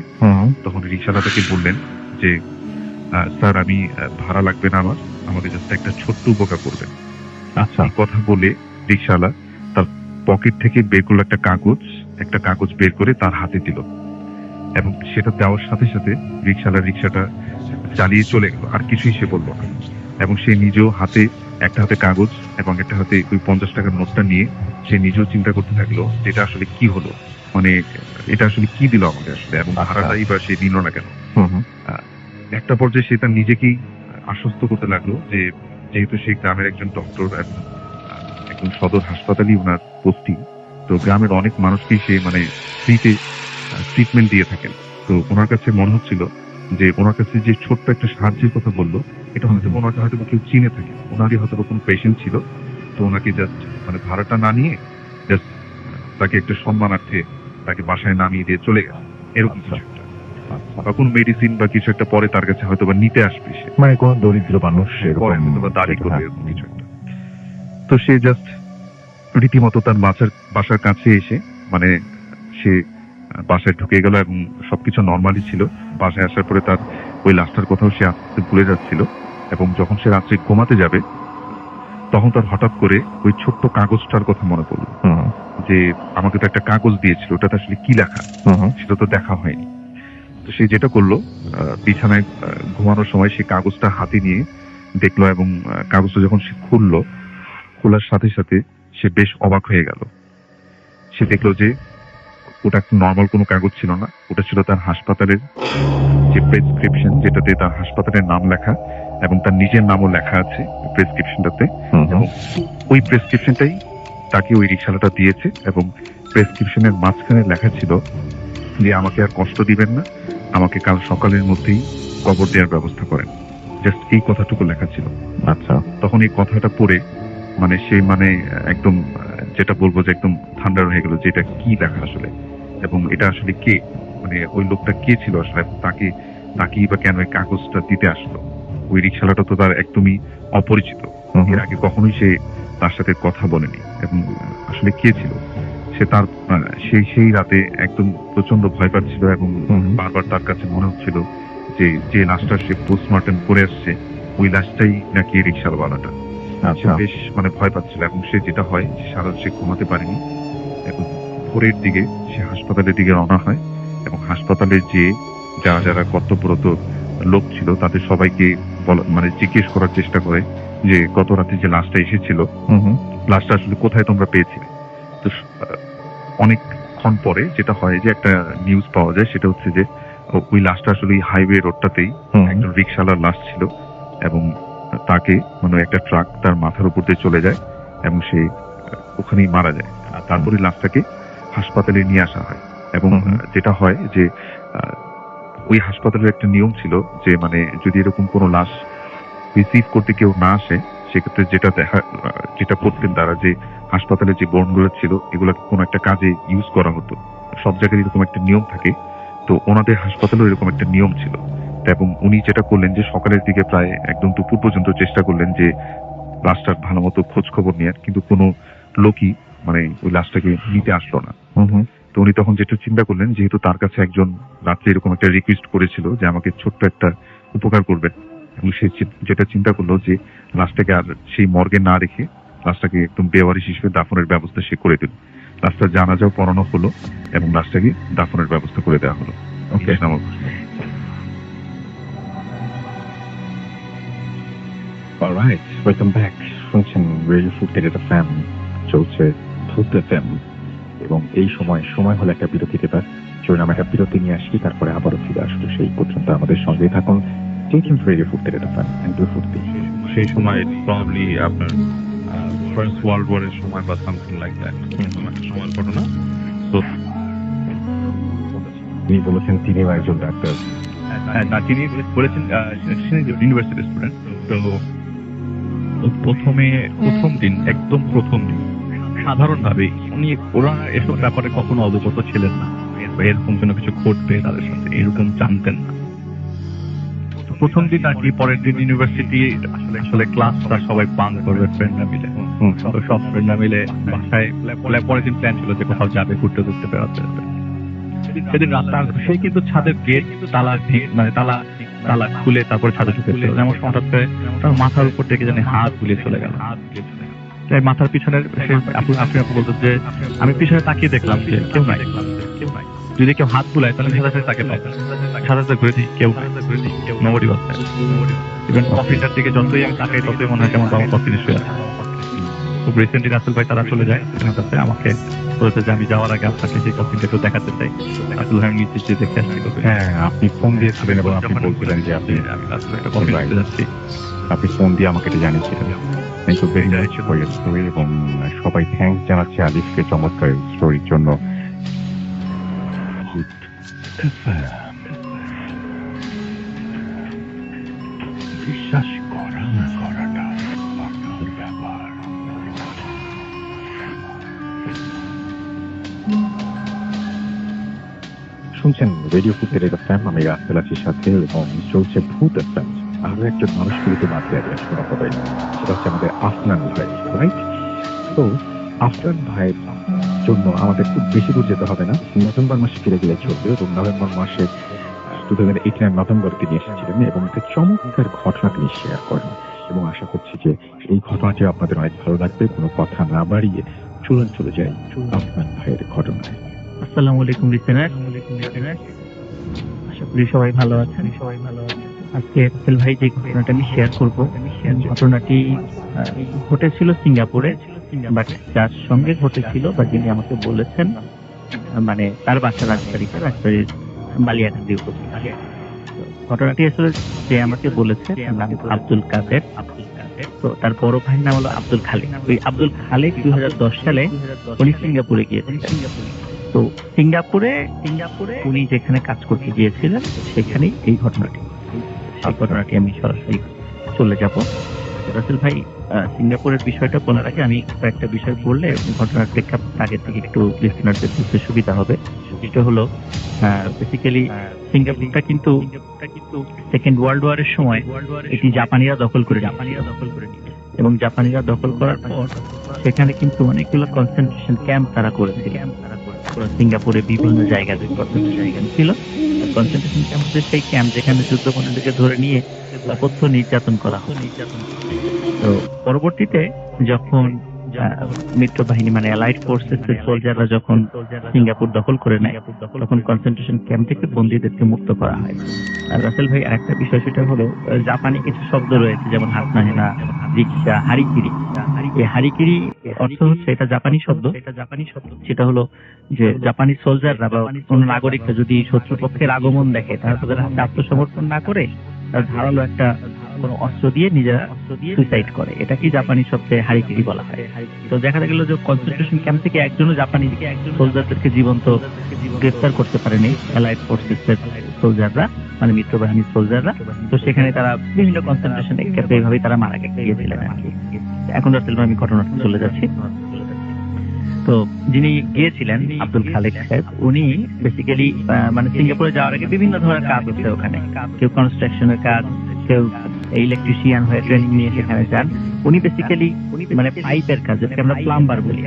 তখন রিক্সাওয়ালা তাকে বললেন যে স্যার আমি ভাড়া লাগবে না, আমাকে জাস্ট একটা ছোট্ট উপকার করবেন। আচ্ছা, এই কথা বলে রিক্সাওয়ালা তার পকেট থেকে বের করলো একটা কাগজ বের করে তার হাতে দিল, এবং সেটা দেওয়ার সাথে সাথে রিক্সাটা চালিয়ে চলে গেল, আর কিছুই সে বললো না। এবং সে নিজেও একটা হাতে কাগজ এবং একটা হাতে ওই 50 টাকার নোটটা নিয়ে সে নিজেও চিন্তা করতে থাকলো যে এটা আসলে কি হলো, মানে এটা আসলে কি দিল আমাকে আসলে, এবং ভাড়াটাই বা সে নিল না কেন। একটা পর্যায়ে সে তার নিজেকেই আশ্বস্ত করতে লাগলো যে যেহেতু সে গ্রামের একজন ডক্টর এবং একদম সদর হাসপাতালই ওনার পোস্টিং, তো গ্রামের অনেক মানুষকেই সে মানে ফ্রিতে ট্রিটমেন্ট দিয়ে থাকেন। তো ওনার কাছে মনে হচ্ছিল যে ওনার কাছে যে ছোট্ট একটা সাহায্যের কথা বললো, এটা হয়তো ওনাকে হয়তো কেউ চিনে থাকে, ওনারই হয়তো কোনো পেশেন্ট ছিল, তো ওনাকে জাস্ট মানে ভাড়াটা না নিয়ে জাস্ট তাকে একটা সম্মানার্থে তাকে বাসায় নামিয়ে দিয়ে চলে গেছে, এরকম কিছু একটা, বা কোনো মেডিসিন বা কিছু একটা পরে তার কাছে হয়তো বা নিতে আসবে সে, মানে কোন দরিদ্র মানুষ পরে হয়তো বা দাঁড়ি করবে, এরকম কিছু একটা। তো সে জাস্ট রীতিমতো তার বাসার কাছে এসে মানে সে বাসায় ঢুকে গেল, এবং সবকিছু নর্মালি ছিল। বাসায় আসার পরে তার ওই লাশটার কথাও সে আস্তে ভুলে যাচ্ছিল, এবং যখন সে রাত্রে ঘুমাতে যাবে তখন তার হঠাৎ করে ওই ছোট্ট কাগজটার কথা মনে পড়লো, যে আমাকে তো একটা কাগজ দিয়েছিল, ওটাতে আসলে কি লেখা সেটা তো দেখা হয়নি। তো সে যেটা করলো, বিছানায় ঘুমানোর সময় সে কাগজটা হাতে নিয়ে দেখলো, এবং কাগজটা যখন সে খোলার সাথে সাথে সে বেশ অবাক হয়ে গেল। সে দেখলো যে ওটা নর্মাল কোনো কাগজ ছিল না, ওটা ছিল তার হাসপাতালের যে প্রেসক্রিপশন, যেটাতে তার হাসপাতালের নাম লেখা এবং তার নিজের নামও লেখা আছে প্রেসক্রিপশনটাতে, এবং ওই প্রেসক্রিপশনটাই তাকে ওই রিক্সাওয়ালাটা দিয়েছে, এবং প্রেসক্রিপশনের মাঝখানে লেখা ছিল যে আমাকে আর কষ্ট দিবেন না, আমাকে কাল সকালের মধ্যেই কবর দেওয়ার ব্যবস্থা করেন। জাস্ট এই কথাটুকু লেখা ছিল। আচ্ছা, তখন এই কথাটা পড়ে মানে সে মানে একদম যেটা বলবো যে একদম ঠান্ডা হয়ে গেল, যে এটা কি লেখা আসলে, এবং এটা আসলে কে, মানে ওই লোকটা কে ছিল আসলে, তাকেই বা কেন এই কাগজটা দিতে আসলো। ওই রিক্সাওয়ালাটা তো তার একদমই অপরিচিত, এর আগে কখনোই সে তার সাথে কথা বলেনি, এবং আসলে কে ছিল সে, তার সেই রাতে একদম প্রচন্ড ভয় পাচ্ছিল, এবং বারবার তার কাছে মনে হচ্ছিল যে লাশটা সে পোস্টমর্টম করে আসছে ওই লাশটাই নাকি রিক্সাওয়ালাটা। সে বেশ মানে ভয় পাচ্ছিল, এবং সে যেটা হয় সারা সে ঘুমাতে পারেনি, এবং ভোরের দিকে সে হাসপাতালের দিকে রওনা হয়, এবং হাসপাতালে যে যারা কর্তব্যরত লোক ছিল তাদের সবাইকে মানে জিজ্ঞেস করার চেষ্টা করে যে গত রাতে যে লাশটা এসেছিল, লাশটা আসলে কোথায় তোমরা পেয়েছিলে। তো অনেকক্ষণ পরে যেটা হয় যে একটা নিউজ পাওয়া যায়, সেটা হচ্ছে যে ওই লাশটা আসলে হাইওয়ে রোডটাতেই একজন রিক্সাওয়ালার লাশ ছিল, এবং তাকে মানে একটা ট্রাক তার মাথার উপর দিয়ে চলে যায়, এবং সে ওখানেই মারা যায়। আর তারপরে লাশটাকে হাসপাতালে নিয়ে আসা হয়, এবং যেটা হয় যে ওই হাসপাতালের একটা নিয়ম ছিল যে মানে যদি এরকম কোনো লাশ রিসিভ করতে কেউ না আসে, সেক্ষেত্রে যেটা করতেন তারা, যে হাসপাতালে যে বর্ণগুলো ছিল এগুলোকে কোনো একটা কাজে ইউজ করা হতো। সব জায়গায় এরকম একটা নিয়ম থাকে, তো ওনাদের হাসপাতালেও এরকম একটা নিয়ম ছিল। এবং উনি যেটা করলেন যে সকালের দিকে প্রায় একদম দুপুর পর্যন্ত চেষ্টা করলেন যে লাশটার ভালো মতো খোঁজ খবর নেওয়ার, কিন্তু কোনো লোকই মানে ওই লাশটাকে নিতে আসলো না। তো উনি তখন যেটা চিন্তা করলেন, যেহেতু তার কাছে একজন রাত্রে এরকম একটা রিকোয়েস্ট করেছিল যে আমাকে ছোট্ট একটা উপকার করবেন, এবং সে যেটা চিন্তা করলো যে লাশটাকে আর সেই মর্গে না রেখে লাশটাকে একদম বেওয়ারিশ হিসেবে দাফনের ব্যবস্থা সে করে দিল। লাশটার জানাজাও পড়ানো হলো এবং লাশটাকে দাফনের ব্যবস্থা করে দেওয়া হলো। ওকে, অলরাইট, ওয়েলকাম ব্যাক। শুনছেন রেডিও ফুটেজ এফএম, চলছে ভূত এফএম, এবং এই সময় হলো একটা বিরতিতে। বাস চলুন আমরা একটা বিরতি নিয়ে আসি, তারপরে আবারও ফিরে আসবো। সেই পর্যন্ত আমাদের সঙ্গেই থাকুন। Radio footage FM and do foot. সেই সময় প্রবাবলি আপনার ফার্স্ট ওয়ার্ল্ড ওয়ারের সময় বা সামথিং লাইক দ্যাট, একটা সময়ের ঘটনা। তো তিনি বলেছেন তিনিও একজন ডাক্তার। তিনি বলেছেন ইউনিভার্সিটি স্টুডেন্ট। তো প্রথম দিন সাধারণভাবে ওরা এসব ব্যাপারে কখনো অবগত ছিলেন না, এরকম কোনো কিছু ঘটবে তাদের সাথে এরকম জানতেন না। প্রথম দিন আর কি, পরের দিন ইউনিভার্সিটি আসলে ক্লাসটা সবাই পান করবে ফ্রেন্ডরা মিলে। তো সব ফ্রেন্ডরা মিলে বাসায় পরের দিন প্ল্যান ছিল যে কোথাও যাবে, ঘুরতে বেড়াতে যাবে। সেদিন রাস্তা সেই কিন্তু ছাদের গেট তালা খুলে তারপরে ছাদে ঢুকেছিল। যেমন হঠাৎ করে তার মাথার উপর থেকে জানি হাত বুলিয়ে চলে গেল। তাই মাথার পিছনের আপনি বলতো যে আমি পিছনে তাকিয়ে দেখলাম যে কেউ নাই। যদি কেউ হাত বুলায় তাহলে সাথে তাকে সাথে ঘুরে দিই, কেউ নোবডি ওয়াজ দেয়ার। ইভেন কফিটার দিকে যতই আমি তাকাই ততই মনে হয় কেমন বাবা কফি শুয়ে আছে। খুব রিসেন্টলি রাসেল ভাই তারা চলে যায় কাছে, আমাকে বলেছে যে আমি যাওয়ার আগে আপনাকে সেই কফিটা একটু দেখাতে চাই। রাসেল ভাই নিচে দেখে আসছি। হ্যাঁ, আপনি ফোন দিয়েছিলেন এবং আপনি বলছিলেন যে আমি রাসেল একটা কফি দিতে যাচ্ছি। আপনি ফোন দিয়ে আমাকে এটা জানিয়েছিলেন। এবং সবাই থ্যাঙ্কস জানাচ্ছে আলিফকে চমৎকার স্টোরির জন্য। বিশ্বাস করা না করাটা আপনার ব্যাপার। শুনছেন রেডিও ফুটেজ এফএম, আমি রাসেল আছির সাথে, এবং চলছে ভূত এফএম। আরো একজন মানুষ কিন্তু মাঝে আছে শোনা পাবে, সেটা হচ্ছে আমাদের আফনান ভাই, রাইট? তো আফনান ভাইয়ের জন্য আমাদের খুব বেশি দূর যেতে হবে না, নভেম্বর মাসে ফিরে গেলে চলবে। এবং নভেম্বর মাসে 2018 নভেম্বর তিনি এসেছিলেন এবং একটা চমৎকার ঘটনা তিনি শেয়ার করেন, এবং আশা করছি যে এই ঘটনাটি আপনাদের অনেক ভালো লাগবে। কোনো কথা না বাড়িয়ে চলে যাই আফনান ভাইয়ের ঘটনায়। আসসালামু আলাইকুম লিসেনার, আশা করি সবাই ভালো আছেন। আজকে রাসেল ভাই যে ঘটনাটা আমি শেয়ার করব, ঘটনাটি ঘটেছিল সিঙ্গাপুরে, বাট যার সঙ্গে ঘটেছিল বা যিনি আমাকে বলেছেন মানে তার বাসা রাজবাড়ির বালিয়াকান্দি উপজেলায়। ঘটনাটি আসলে যে আমাকে বলেছে তার নাম আব্দুল কাদের। তো তার বড় ভাইয়ের নাম হলো আব্দুল খালেক। ওই আব্দুল খালেক 2010 সালে উনি সিঙ্গাপুরে গিয়েছিলেন। তো সিঙ্গাপুরে উনি যেখানে কাজ করতে গিয়েছিলেন সেখানেই এই ঘটনাটি আমি সরাসরি চলে যাব। রাসেল ভাই, সিঙ্গাপুরের বিষয়টা বলার আগে আমি কয়েকটা বিষয় বললে ঘটনার প্রেক্ষাপট আগে থেকে একটু লিসেনারদের বুঝতে সুবিধা হবে। যেটা হলো বেসিক্যালি সিঙ্গাপুরটা কিন্তু সেকেন্ড ওয়ার্ল্ড ওয়ারের সময় এটি জাপানিরা দখল করে এবং জাপানিরা দখল করার পর সেখানে কিন্তু অনেকগুলো কনসেন্ট্রেশন ক্যাম্প তারা করেছিল। সিঙ্গাপুরে বিভিন্ন জায়গাতে কনসেন্ট্রেশন ছিল। কনসেন্ট্রেশন ক্যাম্প সেই ক্যাম্প যেখানে যুদ্ধবন্দীদেরকে ধরে নিয়ে অকথ্য নির্যাতন করা হয়। তো পরবর্তীতে যখন মিত্র বাহিনী মানে অ্যালাইড ফোর্সেস এর সোলজাররা যখন সিঙ্গাপুর দখল করে নেয়, তখন কনসেন্ট্রেশন ক্যাম্প থেকে বন্দীদেরকে মুক্ত করা হয়। আর রাসেল ভাই, আরেকটা বিষয় সেটা হলো জাপানি কিছু শব্দ রয়েছে, যেমন হাতনাহেনা, রিক্সা, হারিকিরি। এই হারিকিরি অর্থ হচ্ছে এটা জাপানি শব্দ, সেটা হলো যে জাপানি সোলজাররা বা কোন নাগরিকরা যদি শত্রুপক্ষের আগমন দেখে তারা তাদের হাতে আত্মসমর্পণ না করে তার ধারালো একটা কোনো অস্ত্র দিয়ে নিজেরা সুইসাইড করে। এটাকে জাপানি শব্দে হারিকিরি বলা হয়। তো দেখা গেল যে কনসেন্ট্রেশন ক্যাম্প থেকে একজনও জাপানি সোলজারদেরকে জীবন্ত গ্রেফতার করতে পারেনি অ্যালাইড ফোর্সেস এর সোলজাররা, মানে মিত্র বাহিনীর সোলজাররা। তো সেখানে তারা বিভিন্ন কনসেন্ট্রেশন ক্যাম্পে এইভাবেই তারা মারা গিয়েছিলেন আর কি। এখন রাসেল ভাই, আমি ঘটনাটা চলে যাচ্ছি। তো যিনি গিয়েছিলেন আব্দুল খালেক সাহেব, উনি বেসিক্যালি মানে সিঙ্গাপুরে যাওয়ার আগে বিভিন্ন ধরনের কাজ হচ্ছে ওখানে। কেউ কনস্ট্রাকশনের কাজ, কেউ ইলেকট্রিশিয়ান হয়ে ট্রেনিং নিয়ে সেখানে যান। উনি বেসিক্যালি মানে পাইপের কাজ, যেটাকে আমরা প্লাম্বার বলি,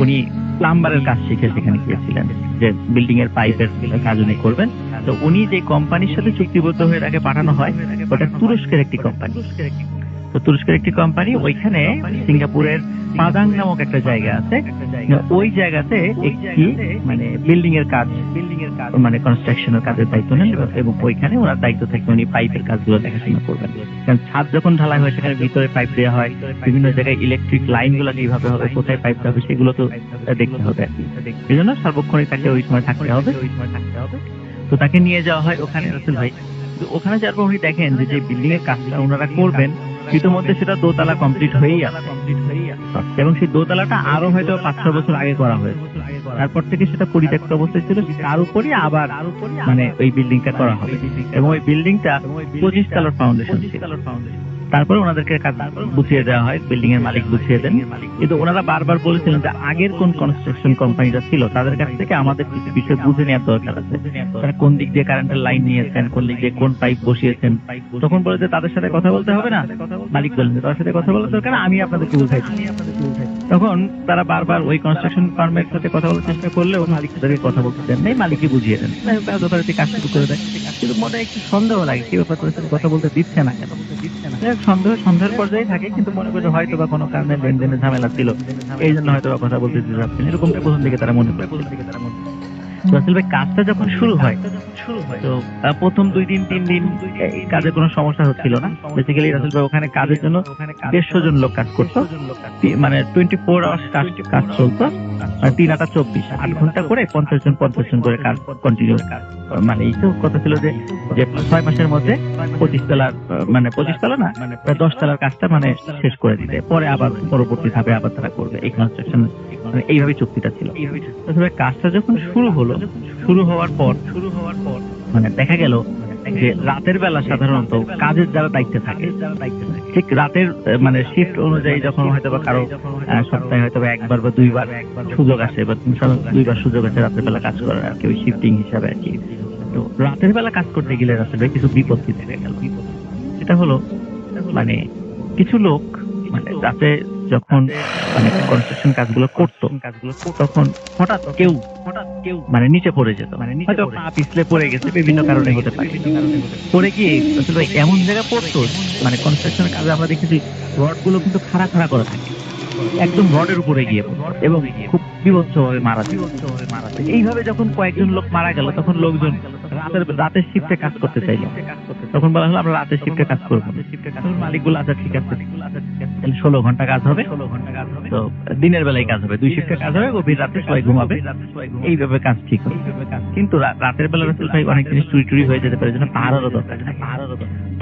উনি প্লাম্বারের কাজ শিখে সেখানে গিয়েছিলেন, যে বিল্ডিং এর পাইপের কাজ উনি করবেন। তো উনি যে কোম্পানির সাথে চুক্তিবদ্ধ হয়ে তাকে পাঠানো হয়, ওটা তুরস্কের একটি কোম্পানি। তো তুরস্কের একটি কোম্পানি, ওইখানে সিঙ্গাপুরের পাদাং নামক একটা জায়গা আছে, ওই জায়গাতে একটি মানে বিল্ডিং এর কাজ মানে কনস্ট্রাকশনের কাজের দায়িত্ব নেন, এবং ওইখানে ওনার দায়িত্ব থেকে উনি পাইপের কাজগুলো দেখাশোনা করবেন। কারণ ছাদ যখন ঢালাই হয় সেখানে ভিতরে পাইপ দেওয়া হয়, বিভিন্ন জায়গায় ইলেকট্রিক লাইন গুলো কিভাবে হবে, কোথায় পাইপ হবে, সেগুলো তো দেখতে হবে। এই জন্য সার্বক্ষণিক তাকে ওই সময় থাকতে হবে। তো তাকে নিয়ে যাওয়া হয় ওখানে রাসেল ভাই। ওখানে যাওয়ার পর উনি দেখেন যে বিল্ডিং এর কাজটা ওনারা করবেন, ইতিমধ্যে সেটা দোতলা কমপ্লিট হয়েই আছে, এবং সেই দোতলাটা আরো হয়তো 5-6 বছর আগে করা হয়েছে। তারপর থেকে সেটা পরিত্যক্ত অবস্থায় ছিল, তার উপরই আবার মানে ওই বিল্ডিংটা করা হবে, এবং ওই বিল্ডিংটা 25 তলার ফাউন্ডেশন ছিল। তারপরে ওনাদেরকে কাজ বুঝিয়ে দেওয়া হয়, বিল্ডিং এর মালিক বুঝিয়ে দেন। কিন্তু ওনারা বারবার বলেছিলেন যে আগের কোন কনস্ট্রাকশন কোম্পানিটা ছিল তাদের কাছ থেকে আমাদের কিছু বিষয় বুঝে নেওয়ার দরকার আছে, তারা কোন দিক দিয়ে কারেন্টের লাইন নিয়েছেন, কোন দিক দিয়ে কোন পাইপ বসিয়েছেন। তখন বলে যে তাদের সাথে কথা বলতে হবে না, মালিক বলেন যে তাদের সাথে কথা বলার দরকার, আমি আপনাদেরকে বুঝাইছি। তখন তারা বারবার ওই কনস্ট্রাকশন ফার্মের সাথে কথা বলার চেষ্টা করলেও মালিক তাদেরকে কথা বলতে দেন নেই, মালিকই বুঝিয়ে দেন, যথারীতি কাজ শুরু করে দেয়। কিন্তু মনে একটু সন্দেহ লাগে, কি ব্যাপার তাদের সাথে কথা বলতে দিচ্ছে না কেন। সন্দেহের পর্যায়ে থাকে, কিন্তু মনে করে হয়তো বা কোনো কারণে লেনদেনের ঝামেলা ছিল, এই জন্য হয়তো কথা বলতে দিতে যাচ্ছেন, এরকমটা প্রথম দিকে তারা মনে করে। রাসেল ভাই কাজটা যখন শুরু হয়, তো প্রথম 2-3 দিন কাজে কোনো সমস্যা হচ্ছিল না। বেসিক্যালি রাসেল ভাই ওখানে কাজের জন্য 150 জন লোক কাজ করতো, মানে 24 আওয়ার্স কাজ চলতো, 3-24 8 ঘন্টা করে 50 জন করে কাজ কন্টিনিউ। মানে এই তো কথা ছিল যে 6 মাসের মধ্যে 25 তলার মানে 25 তলা না, প্রায় 10 তলার কাজটা মানে শেষ করে দিতে, পরে আবার পরবর্তী ধাপে আবার তারা করবে, এই কনস্ট্রাকশন মানে এইভাবে চুক্তিটা ছিল। তবে কাজটা যখন শুরু হওয়ার পর মানে দেখা গেল যে রাতের বেলা সাধারণত কাজের যারা দায়িত্বে থাকে, ঠিক রাতের মানে শিফট অনুযায়ী যখন হয়তো বা কারো সপ্তাহে হয়তো 1বার বা 2বার সুযোগ আসে, বা 2বার সুযোগ আছে রাতের বেলা কাজ করার আর কি, ওই শিফটিং হিসাবে আর কি। তো রাতের বেলা কাজ করতে গেলে আসলে কিছু বিপত্তি থেকে গেল। সেটা হলো মানে কিছু লোক মানে রাতে যখন মানে কনস্ট্রাকশন কাজগুলো করতো, তখন হঠাৎ কেউ মানে নিচে পড়ে যেত, হয়তো পা পিছলে পড়ে গেছে, বিভিন্ন কারণে হতে পারে। পড়ে গিয়ে আসলে এমন জায়গা পড়তো, মানে কনস্ট্রাকশন কাজে আমরা দেখেছি রড গুলো কিন্তু খাড়া করে থাকে, একদম রডের উপরে গিয়ে পড়তো এবং খুব বিভৎসভাবে মারা যেত। এইভাবে যখন কয়েকজন লোক মারা গেল, তখন লোকজন রাতের শিফটে কাজ করতে চাইল। তখন বলা হলো আমরা রাতের শিফটে কাজ করবো। মালিক বলে আচ্ছা ঠিক আছে, 16 ঘন্টা কাজ হবে, তো দিনের বেলায় কাজ হবে, 2 শিফটে কাজ হবে, গভীর রাতে সবাই ঘুমাবে, এইভাবে কাজ ঠিক হবে। কিন্তু রাতের বেলা রাসেল ভাই অনেক জিনিস চুরি হয়ে যেতে পারে, জন্য পাহারারও দরকার।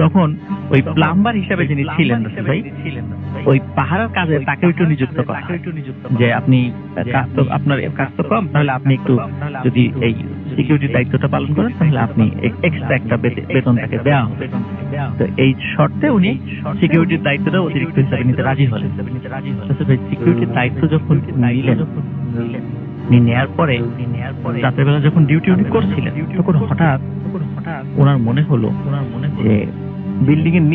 তখন ওই প্লাম্বার হিসাবে যিনি ছিলেন রাসেল ভাই, ওই পাহারার কাজে তাকে একটু নিযুক্ত করা, যে আপনি আপনার কাজ তো কম, তাহলে আপনি একটু যদি এই সিকিউরিটির দায়িত্বটা পালন করেন, তাহলে আপনি এক্সট্রা একটা বেতন তাকে দেওয়া হবে। তো এই শর্তে উনি সিকিউরিটির দায়িত্বটা অতিরিক্ত হিসাবে নিতে রাজি হলেন। সিকিউরিটির দায়িত্ব যখন নিলেন, নেওয়ার পরে রাতের বেলা যখন ডিউটি উনি করছিলেন, তখন হঠাৎ ওনার মনে হলো যে বিল্ডিং এর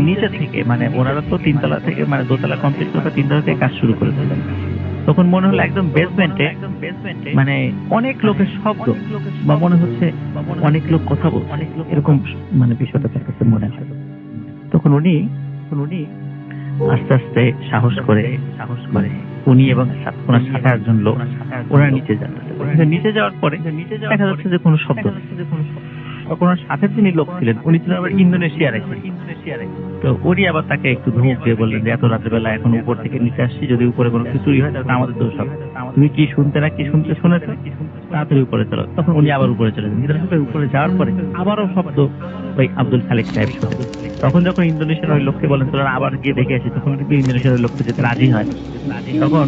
নিচে থেকে মানে ওনারা তো 3 তলা থেকে মানে 2 তলা কমপ্লিট করে 3 তলা থেকে কাজ শুরু করেছিলেন। তখন মনে হলো একদম বেসমেন্টে মানে অনেক লোকের শব্দ, বা মনে হচ্ছে অনেক লোক কথা বলছে, এরকম মানে বিষয়টা তার কাছে মনে হয়। তখন উনি আস্তে আস্তে সাহস করে উনি এবং ওনার সাথে একজন লোক ওরা নিচে যান। নিচে যাওয়ার পরে দেখা যাচ্ছে যে কোনো শব্দ নেই। তখন ওনার সাথে যিনি লোক ছিলেন, উনি ছিলেন আবার ইন্দোনেশিয়ার। তো উনি আবার তাকে একটু ধমক দিয়ে বললেন যে এত রাতের বেলা এখন উপর থেকে নিচে আসছি, যদি উপরে কোনো কিছু চুরি হয় তাহলে আমাদের দোষ হবে, তুমি কি শুনতে শুনেছো, তাড়াতাড়ি উপরে চলো। তখন উনি আবার উপরে চলে যান। উপরে যাওয়ার পরে আবারও শব্দ ওই আব্দুল খালেক সাহেব শোনেন। তখন যখন ইন্দোনেশিয়ার ওই লোককে বলেন তোরা আবার গিয়ে দেখে আসি, তখন কিন্তু ইন্দোনেশিয়ার ওই লোককে যেতে রাজি হয়। তখন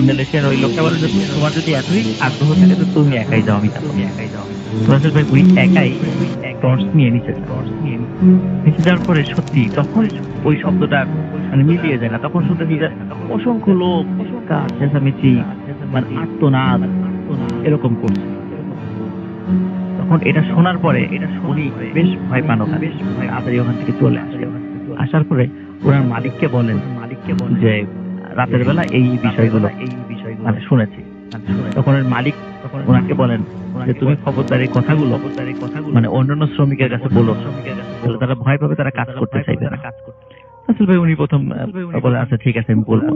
ইন্দোনেশিয়ার ওই লোকটা বলেন যে তোমার যদি এতই আগ্রহ থাকে তো তুমি একাই যাও, আমি যাও। ভাই উনি একাই টর্চ নিয়ে নিচে যাওয়ার পরে সত্যি তখন ওই শব্দটা মানে মিলিয়ে যায় না। তখন শুনতে অসংখ্য লোক চেঁচামেচি মানে আর্তনাদ এরকম করছে। তখন তখন এটা শোনার পরে উনি বেশ ভয় পান ওখানে, তাড়াতাড়ি ওখান থেকে চলে আসে। আসার পরে ওনার মালিককে বলেন যে রাতের বেলা এই বিষয়গুলো মানে শুনেছি। তখন ওর মালিক ওনাকে বলেন যে তুমি খবরদার এই কথাগুলো মানে অন্যান্য শ্রমিকের কাছে বলো, তাহলে তারা ভয় পাবে, তারা কাজ করতে চাইবে না। রাসেল ভাই উনি প্রথম বলে আচ্ছা ঠিক আছে আমি বলবো।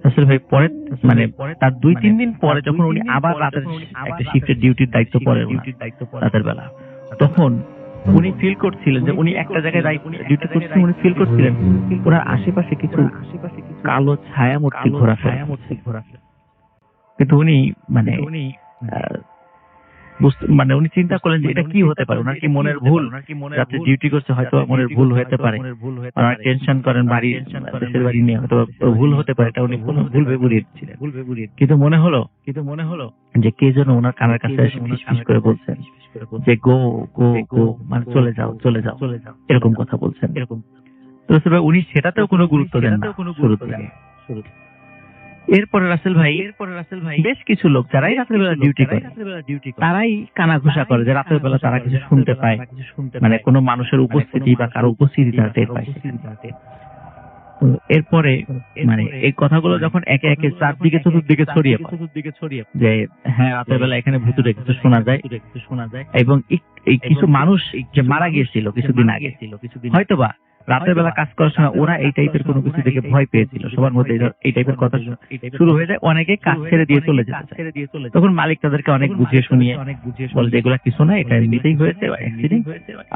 রাসেল ভাই পরে মানে তার 2-3 দিন পরে যখন উনি আবার রাতের একটা শিফটের ডিউটির দায়িত্ব পড়ে রাতের বেলা, তখন উনি ফিল করছিলেন যে উনি একটা জায়গায় ডিউটি করছেন, উনি ফিল করছিলেন ওনার আশেপাশে কিছু কালো ছায়া মূর্তি ঘোরাফেরা। কিন্তু উনি মানে মানে উনি চিন্তা করলেন যে এটা কি হতে পারে, ওনার কি মনের ভুল, রাতে ডিউটি করছে হয়তো মনের ভুল হতে পারে, ওনার টেনশন করেন বাড়ি দেশের বাড়ি নিয়ে হয়তো ভুল হতে পারে, এটা উনি ভুল ভেবে দিচ্ছিলেন। কিন্তু মনে হলো যে কে যেন ওনার কানের কাছে এসে ফিসফিস করে বলছেন যে গো গো গো মানে চলে যাও চলে যাও এরকম কথা বলছেন। তো উনি সেটাতেও কোনো গুরুত্ব দেন না শুরু থেকে। এরপরে রাসেল ভাই বেশ কিছু লোক যারাই রাতের বেলা ডিউটি করে তারাই কানাঘুষা করে যে রাতের বেলা তারা কিছু শুনতে পায়, মানে কোনো মানুষের উপস্থিতি বা কারো উপস্থিতি তারা টের পায়। এরপরে মানে এই কথাগুলো যখন একে একে চারদিকে চতুর্দিকে ছড়িয়ে যে হ্যাঁ রাতের বেলা এখানে ভুতুরে কিছু শোনা যায়, এবং এই কিছু মানুষ যে মারা গিয়েছিল কিছুদিন আগে, হয়তোবা রাতের বেলা কাজ করার সময় ওরা এই টাইপের কোনো কিছু দেখে ভয় পেয়েছিল, সবার মধ্যে এই টাইপের কথা শুরু হয়ে যায়, অনেকে কাজ ছেড়ে দিয়ে চলে যায়। তখন মালিক তাদেরকে অনেক বুঝিয়ে শুনিয়ে বলে যে এগুলা কিছু না, এটা এমনিতেই হয়েছে অ্যাক্সিডেন্ট,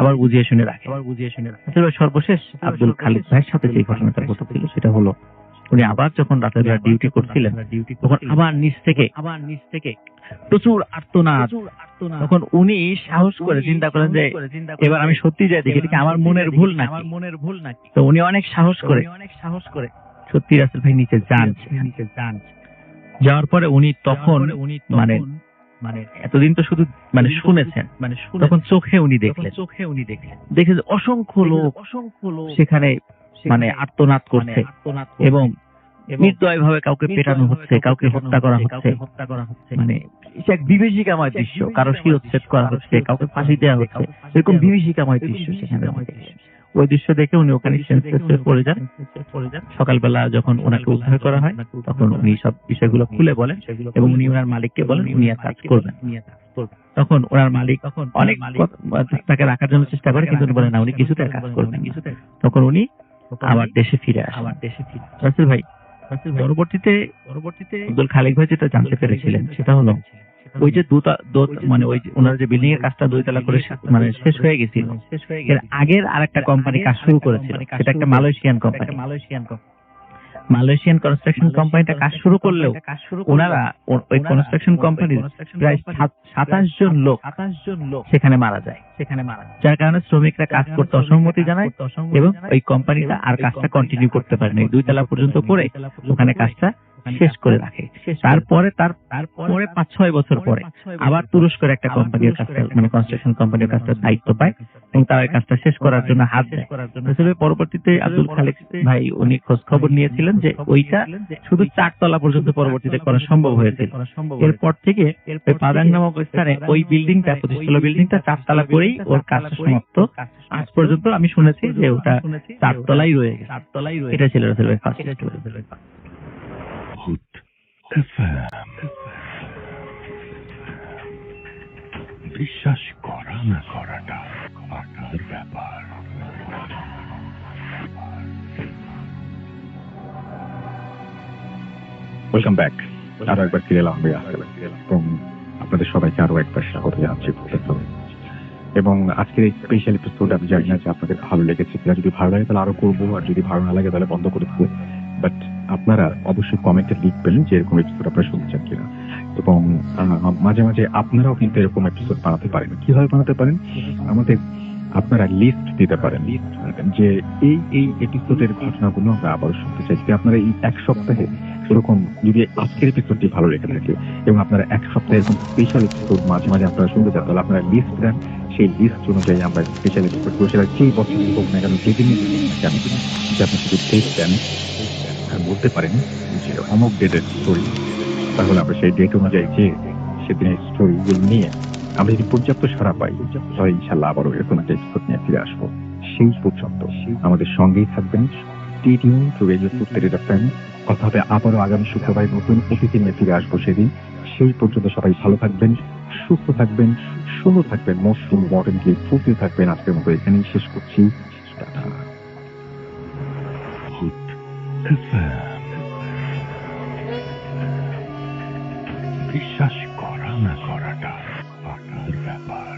আবার বুঝিয়ে শুনে রাখে। সর্বশেষ আব্দুল খালিদ ভাইয়ের সাথে যে ঘটনাটা ঘটেছিল সেটা হলো উনি আবার যখন রাতের বেলা ডিউটি করছিলেন তখন আবার নিচ থেকে প্রচুর আর্তনাদ। তখন উনি সাহস করে চিন্তা করেন যে এবার আমি সত্যি যাই দেখি এটা আমার মনের ভুল নাকি। তো উনি অনেক সাহস করে সত্যি রাসেল ভাই নিচে যান। যাওয়ার পরে উনি তখন মানে এতদিন তো শুধু মানে শুনেছেন, তখন চোখে উনি দেখলেন দেখে যে অসংখ্য লোক সেখানে মানে আর্তনাদ করছে এবং নির্দয় ভাবে কাউকে পেটানো হচ্ছে, কাউকে হত্যা করা হচ্ছে, মানে এক বিভীষিকাময় দৃশ্য, কারো শিরচ্ছেদ করা হচ্ছে, কাউকে ফাঁসি দেওয়া হচ্ছে, এরকম বিভীষিকাময় দৃশ্য সেখানে। ওই দৃশ্য দেখে উনি ওখানে সেন্সলেস হয়ে পড়ে যান। সকালবেলা যখন ওনাকে উদ্ধার করা হয় তখন উনি সব বিষয়গুলো খুলে বলেন এবং উনি ওনার মালিককে বলেন উনি আর কাজ করবেন। তখন ওনার মালিক অনেক তাকে রাখার জন্য চেষ্টা করে, কিন্তু উনি বলেন না, উনি কিছুতে কাজ করবেন। তখন উনি আবার দেশে ফিরে আসেন। রাসেল ভাই পরবর্তীতে আব্দুল খালিদ ভাই যেটা জানতে পেরেছিলেন সেটা হলো ওই যে মানে ওই ওনার যে বিল্ডিং এর কাজটা 2 তলা করে মানে শেষ হয়ে গেছিল, এর আগের আরেকটা কোম্পানি কাজ শুরু করেছিল, সেটা একটা মালয়েশিয়ান কনস্ট্রাকশন কোম্পানিটা কাজ শুরু করলেও ওনারা ওই কনস্ট্রাকশন কোম্পানির প্রায় 27 জন লোক সেখানে মারা যায়, যার কারণে শ্রমিকরা কাজ করতে অসম্মতি জানায় এবং ওই কোম্পানিটা আর কাজটা কন্টিনিউ করতে পারেনি, 2 তলা পর্যন্ত করে ওখানে কাজটা শেষ করে রাখে। তারপরে 5-6 বছর পরে আবার তুরস্কের একটা কোম্পানির কাজটা মানে কনস্ট্রাকশন কোম্পানির কাজটা দায়িত্ব পায় এবং তারা এই কাজটা শেষ করার জন্য হাত দেয়। পরবর্তীতে আব্দুল খালিদ ভাই উনি খোঁজ খবর নিয়েছিলেন যে ওইটা শুধু 4 তলা পর্যন্ত পরবর্তীতে করা সম্ভব হয়েছিল। এরপর থেকে ওই পাদাং নামক স্থানে ওই বিল্ডিংটা 25 তলা বিল্ডিংটা 4 তলা করেই ওর কাজটা সমাপ্ত। আজ পর্যন্ত আমি শুনেছি যে ওটা 4 তলাই রয়ে গেছে। এটা ছিল রাসেল ভাই ফার্স্ট স্টোরি। বিশ্বাস করা না করাটা আপনার ব্যাপার। Welcome back. আরো একবার ফিরে এলাম এবং আপনাদের সবাইকে আরো একবার স্বাগত জানাচ্ছি। এবং আজকের এই স্পেশাল এপিসোড আমি জানি না যে আপনাদের ভালো লেগেছে কিনা, যদি ভালো লাগে তাহলে আরো করবো, আর যদি ভালো না লাগে তাহলে বন্ধ করে দেবো। বাট আপনারা অবশ্যই কমেন্টে লিখবেন যে এরকম এপিসোড আপনারা শুনতে চান কিনা, এবং মাঝে মাঝে আপনারাও কিন্তু এরকম এপিসোড বানাতে পারেন। কিভাবে বানাতে পারেন? আমাদের আপনারা লিস্ট দিতে পারেন যে এই এপিসোডের ঘটনাগুলো আমরা আবারও শুনতে চাই। আপনারা এই 1 সপ্তাহে এরকম যদি আজকের এপিসোডটি ভালো লেগে থাকে এবং আপনারা 1 সপ্তাহে এরকম স্পেশাল এপিসোড মাঝে মাঝে আপনারা শুনতে চান, তাহলে আপনারা লিস্ট দেন। সেই লিস্ট অনুযায়ী আমরা স্পেশাল এপিসোড করে সেটা যেই বছর হোক না কেন, যেদিনই কেন, যে আপনি শুধু ডেট দেন আর বলতে পারেন যে অমুক ডেটের স্টোরি, তাহলে আমরা সেই ডেট অনুযায়ী যে সেদিনের স্টোরিগুলো নিয়ে আমরা যদি পর্যাপ্ত সাড়া পাই তাহলে ইনশাল্লাহ আবারও এরকম একটা এপিসোড নিয়ে ফিরে আসবো। সেই পর্যন্ত আমাদের সঙ্গেই থাকবেন। Stay tune two radio food FM। কথা হবে আবারও আগামী শুক্রবার নতুন অতিথি নিয়ে ফিরে আসবো সেদিন। সেই পর্যন্ত সবাই ভালো থাকবেন, সুস্থ থাকবেন, সুন্দর থাকবেন, মোস্ট ইম্পর্টেন্টলি ফুর্তি থাকবেন। আজকের মতো এখানেই শেষ করছি। টাটা। Food FM। বিশ্বাস করা না করাটা আপনার ব্যাপার।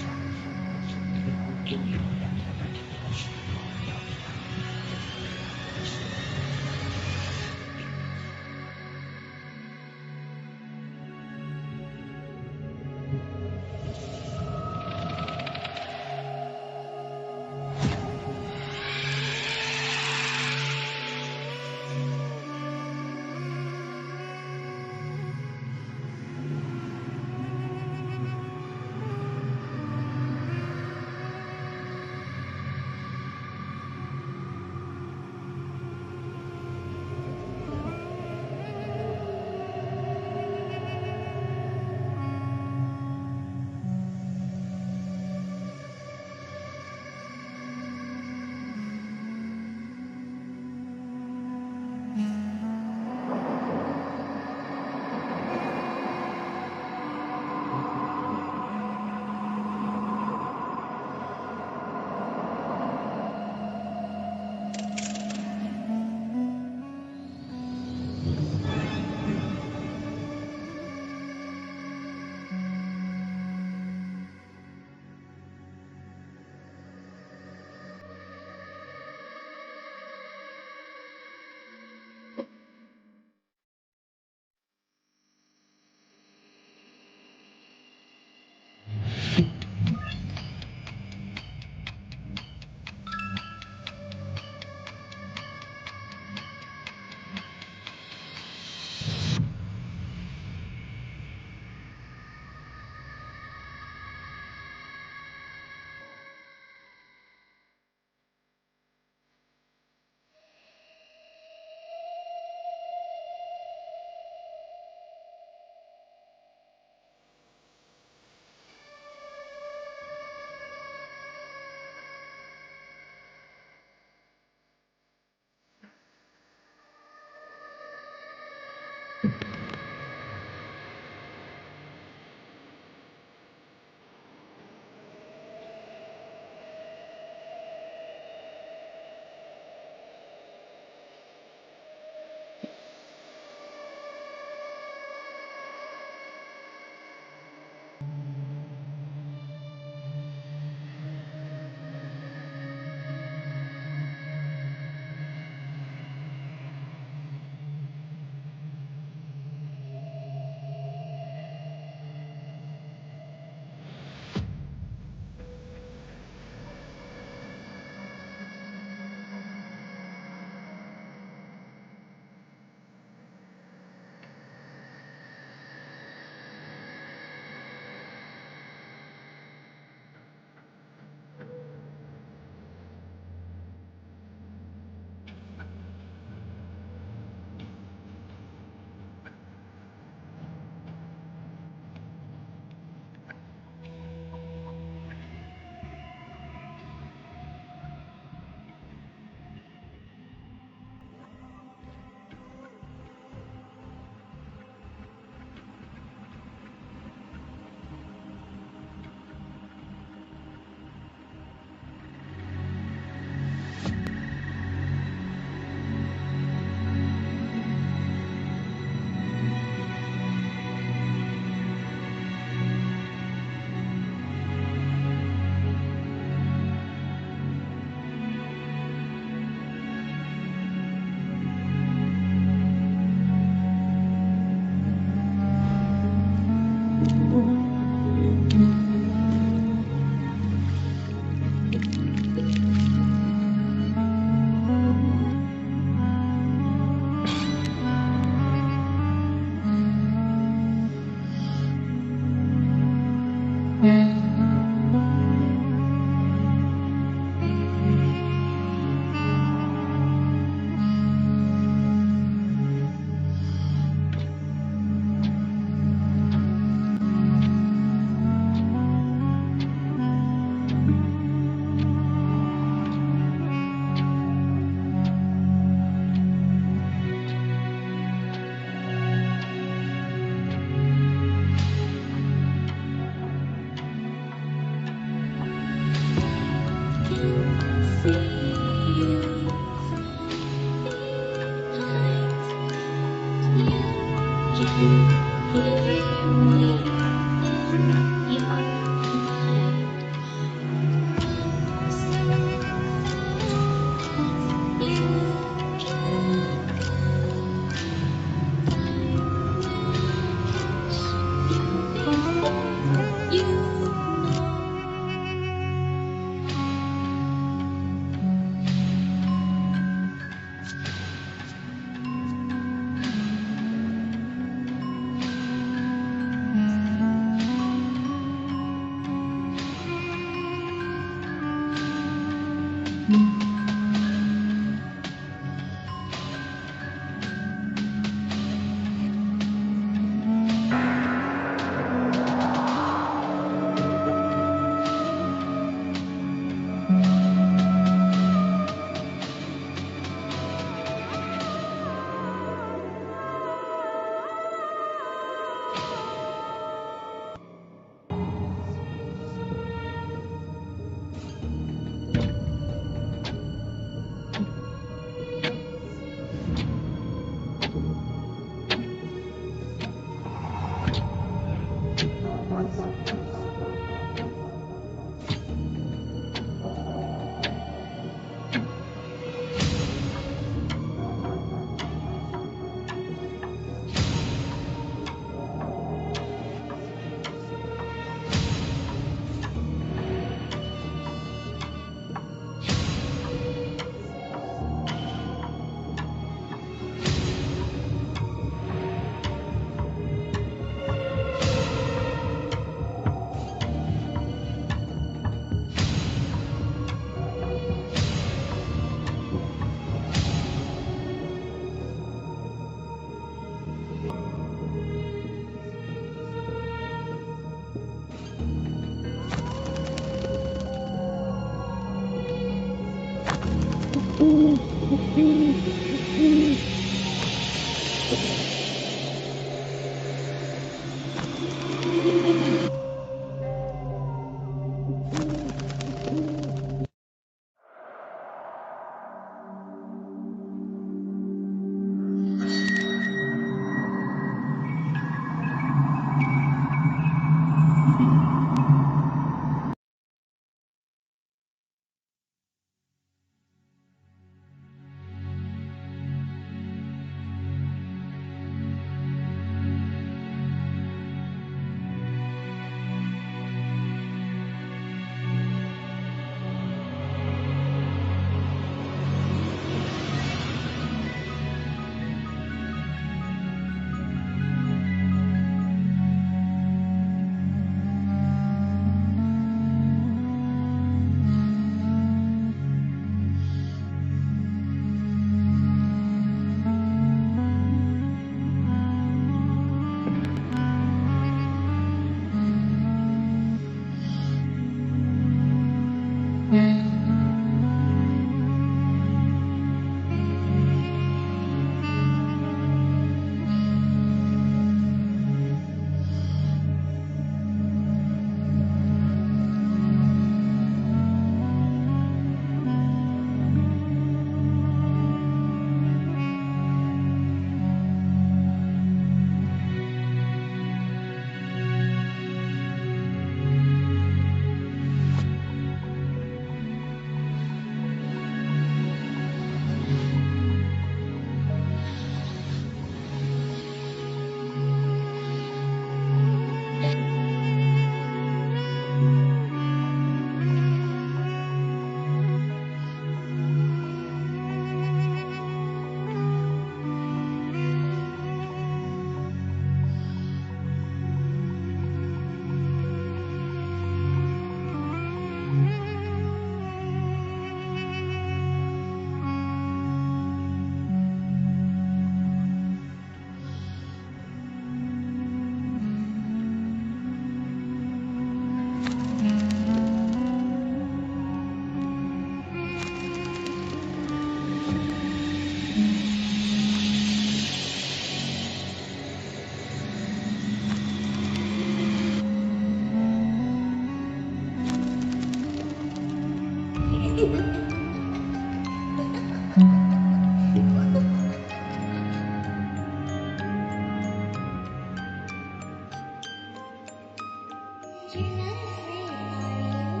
You're not afraid, are you?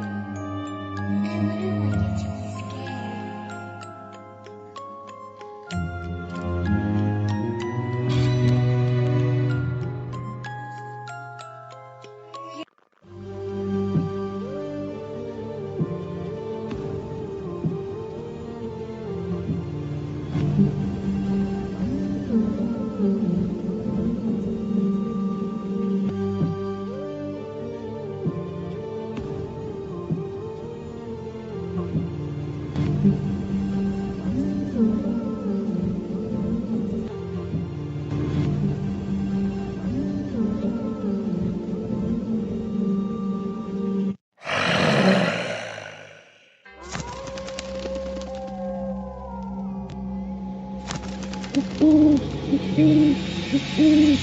I wouldn't want you to be scared.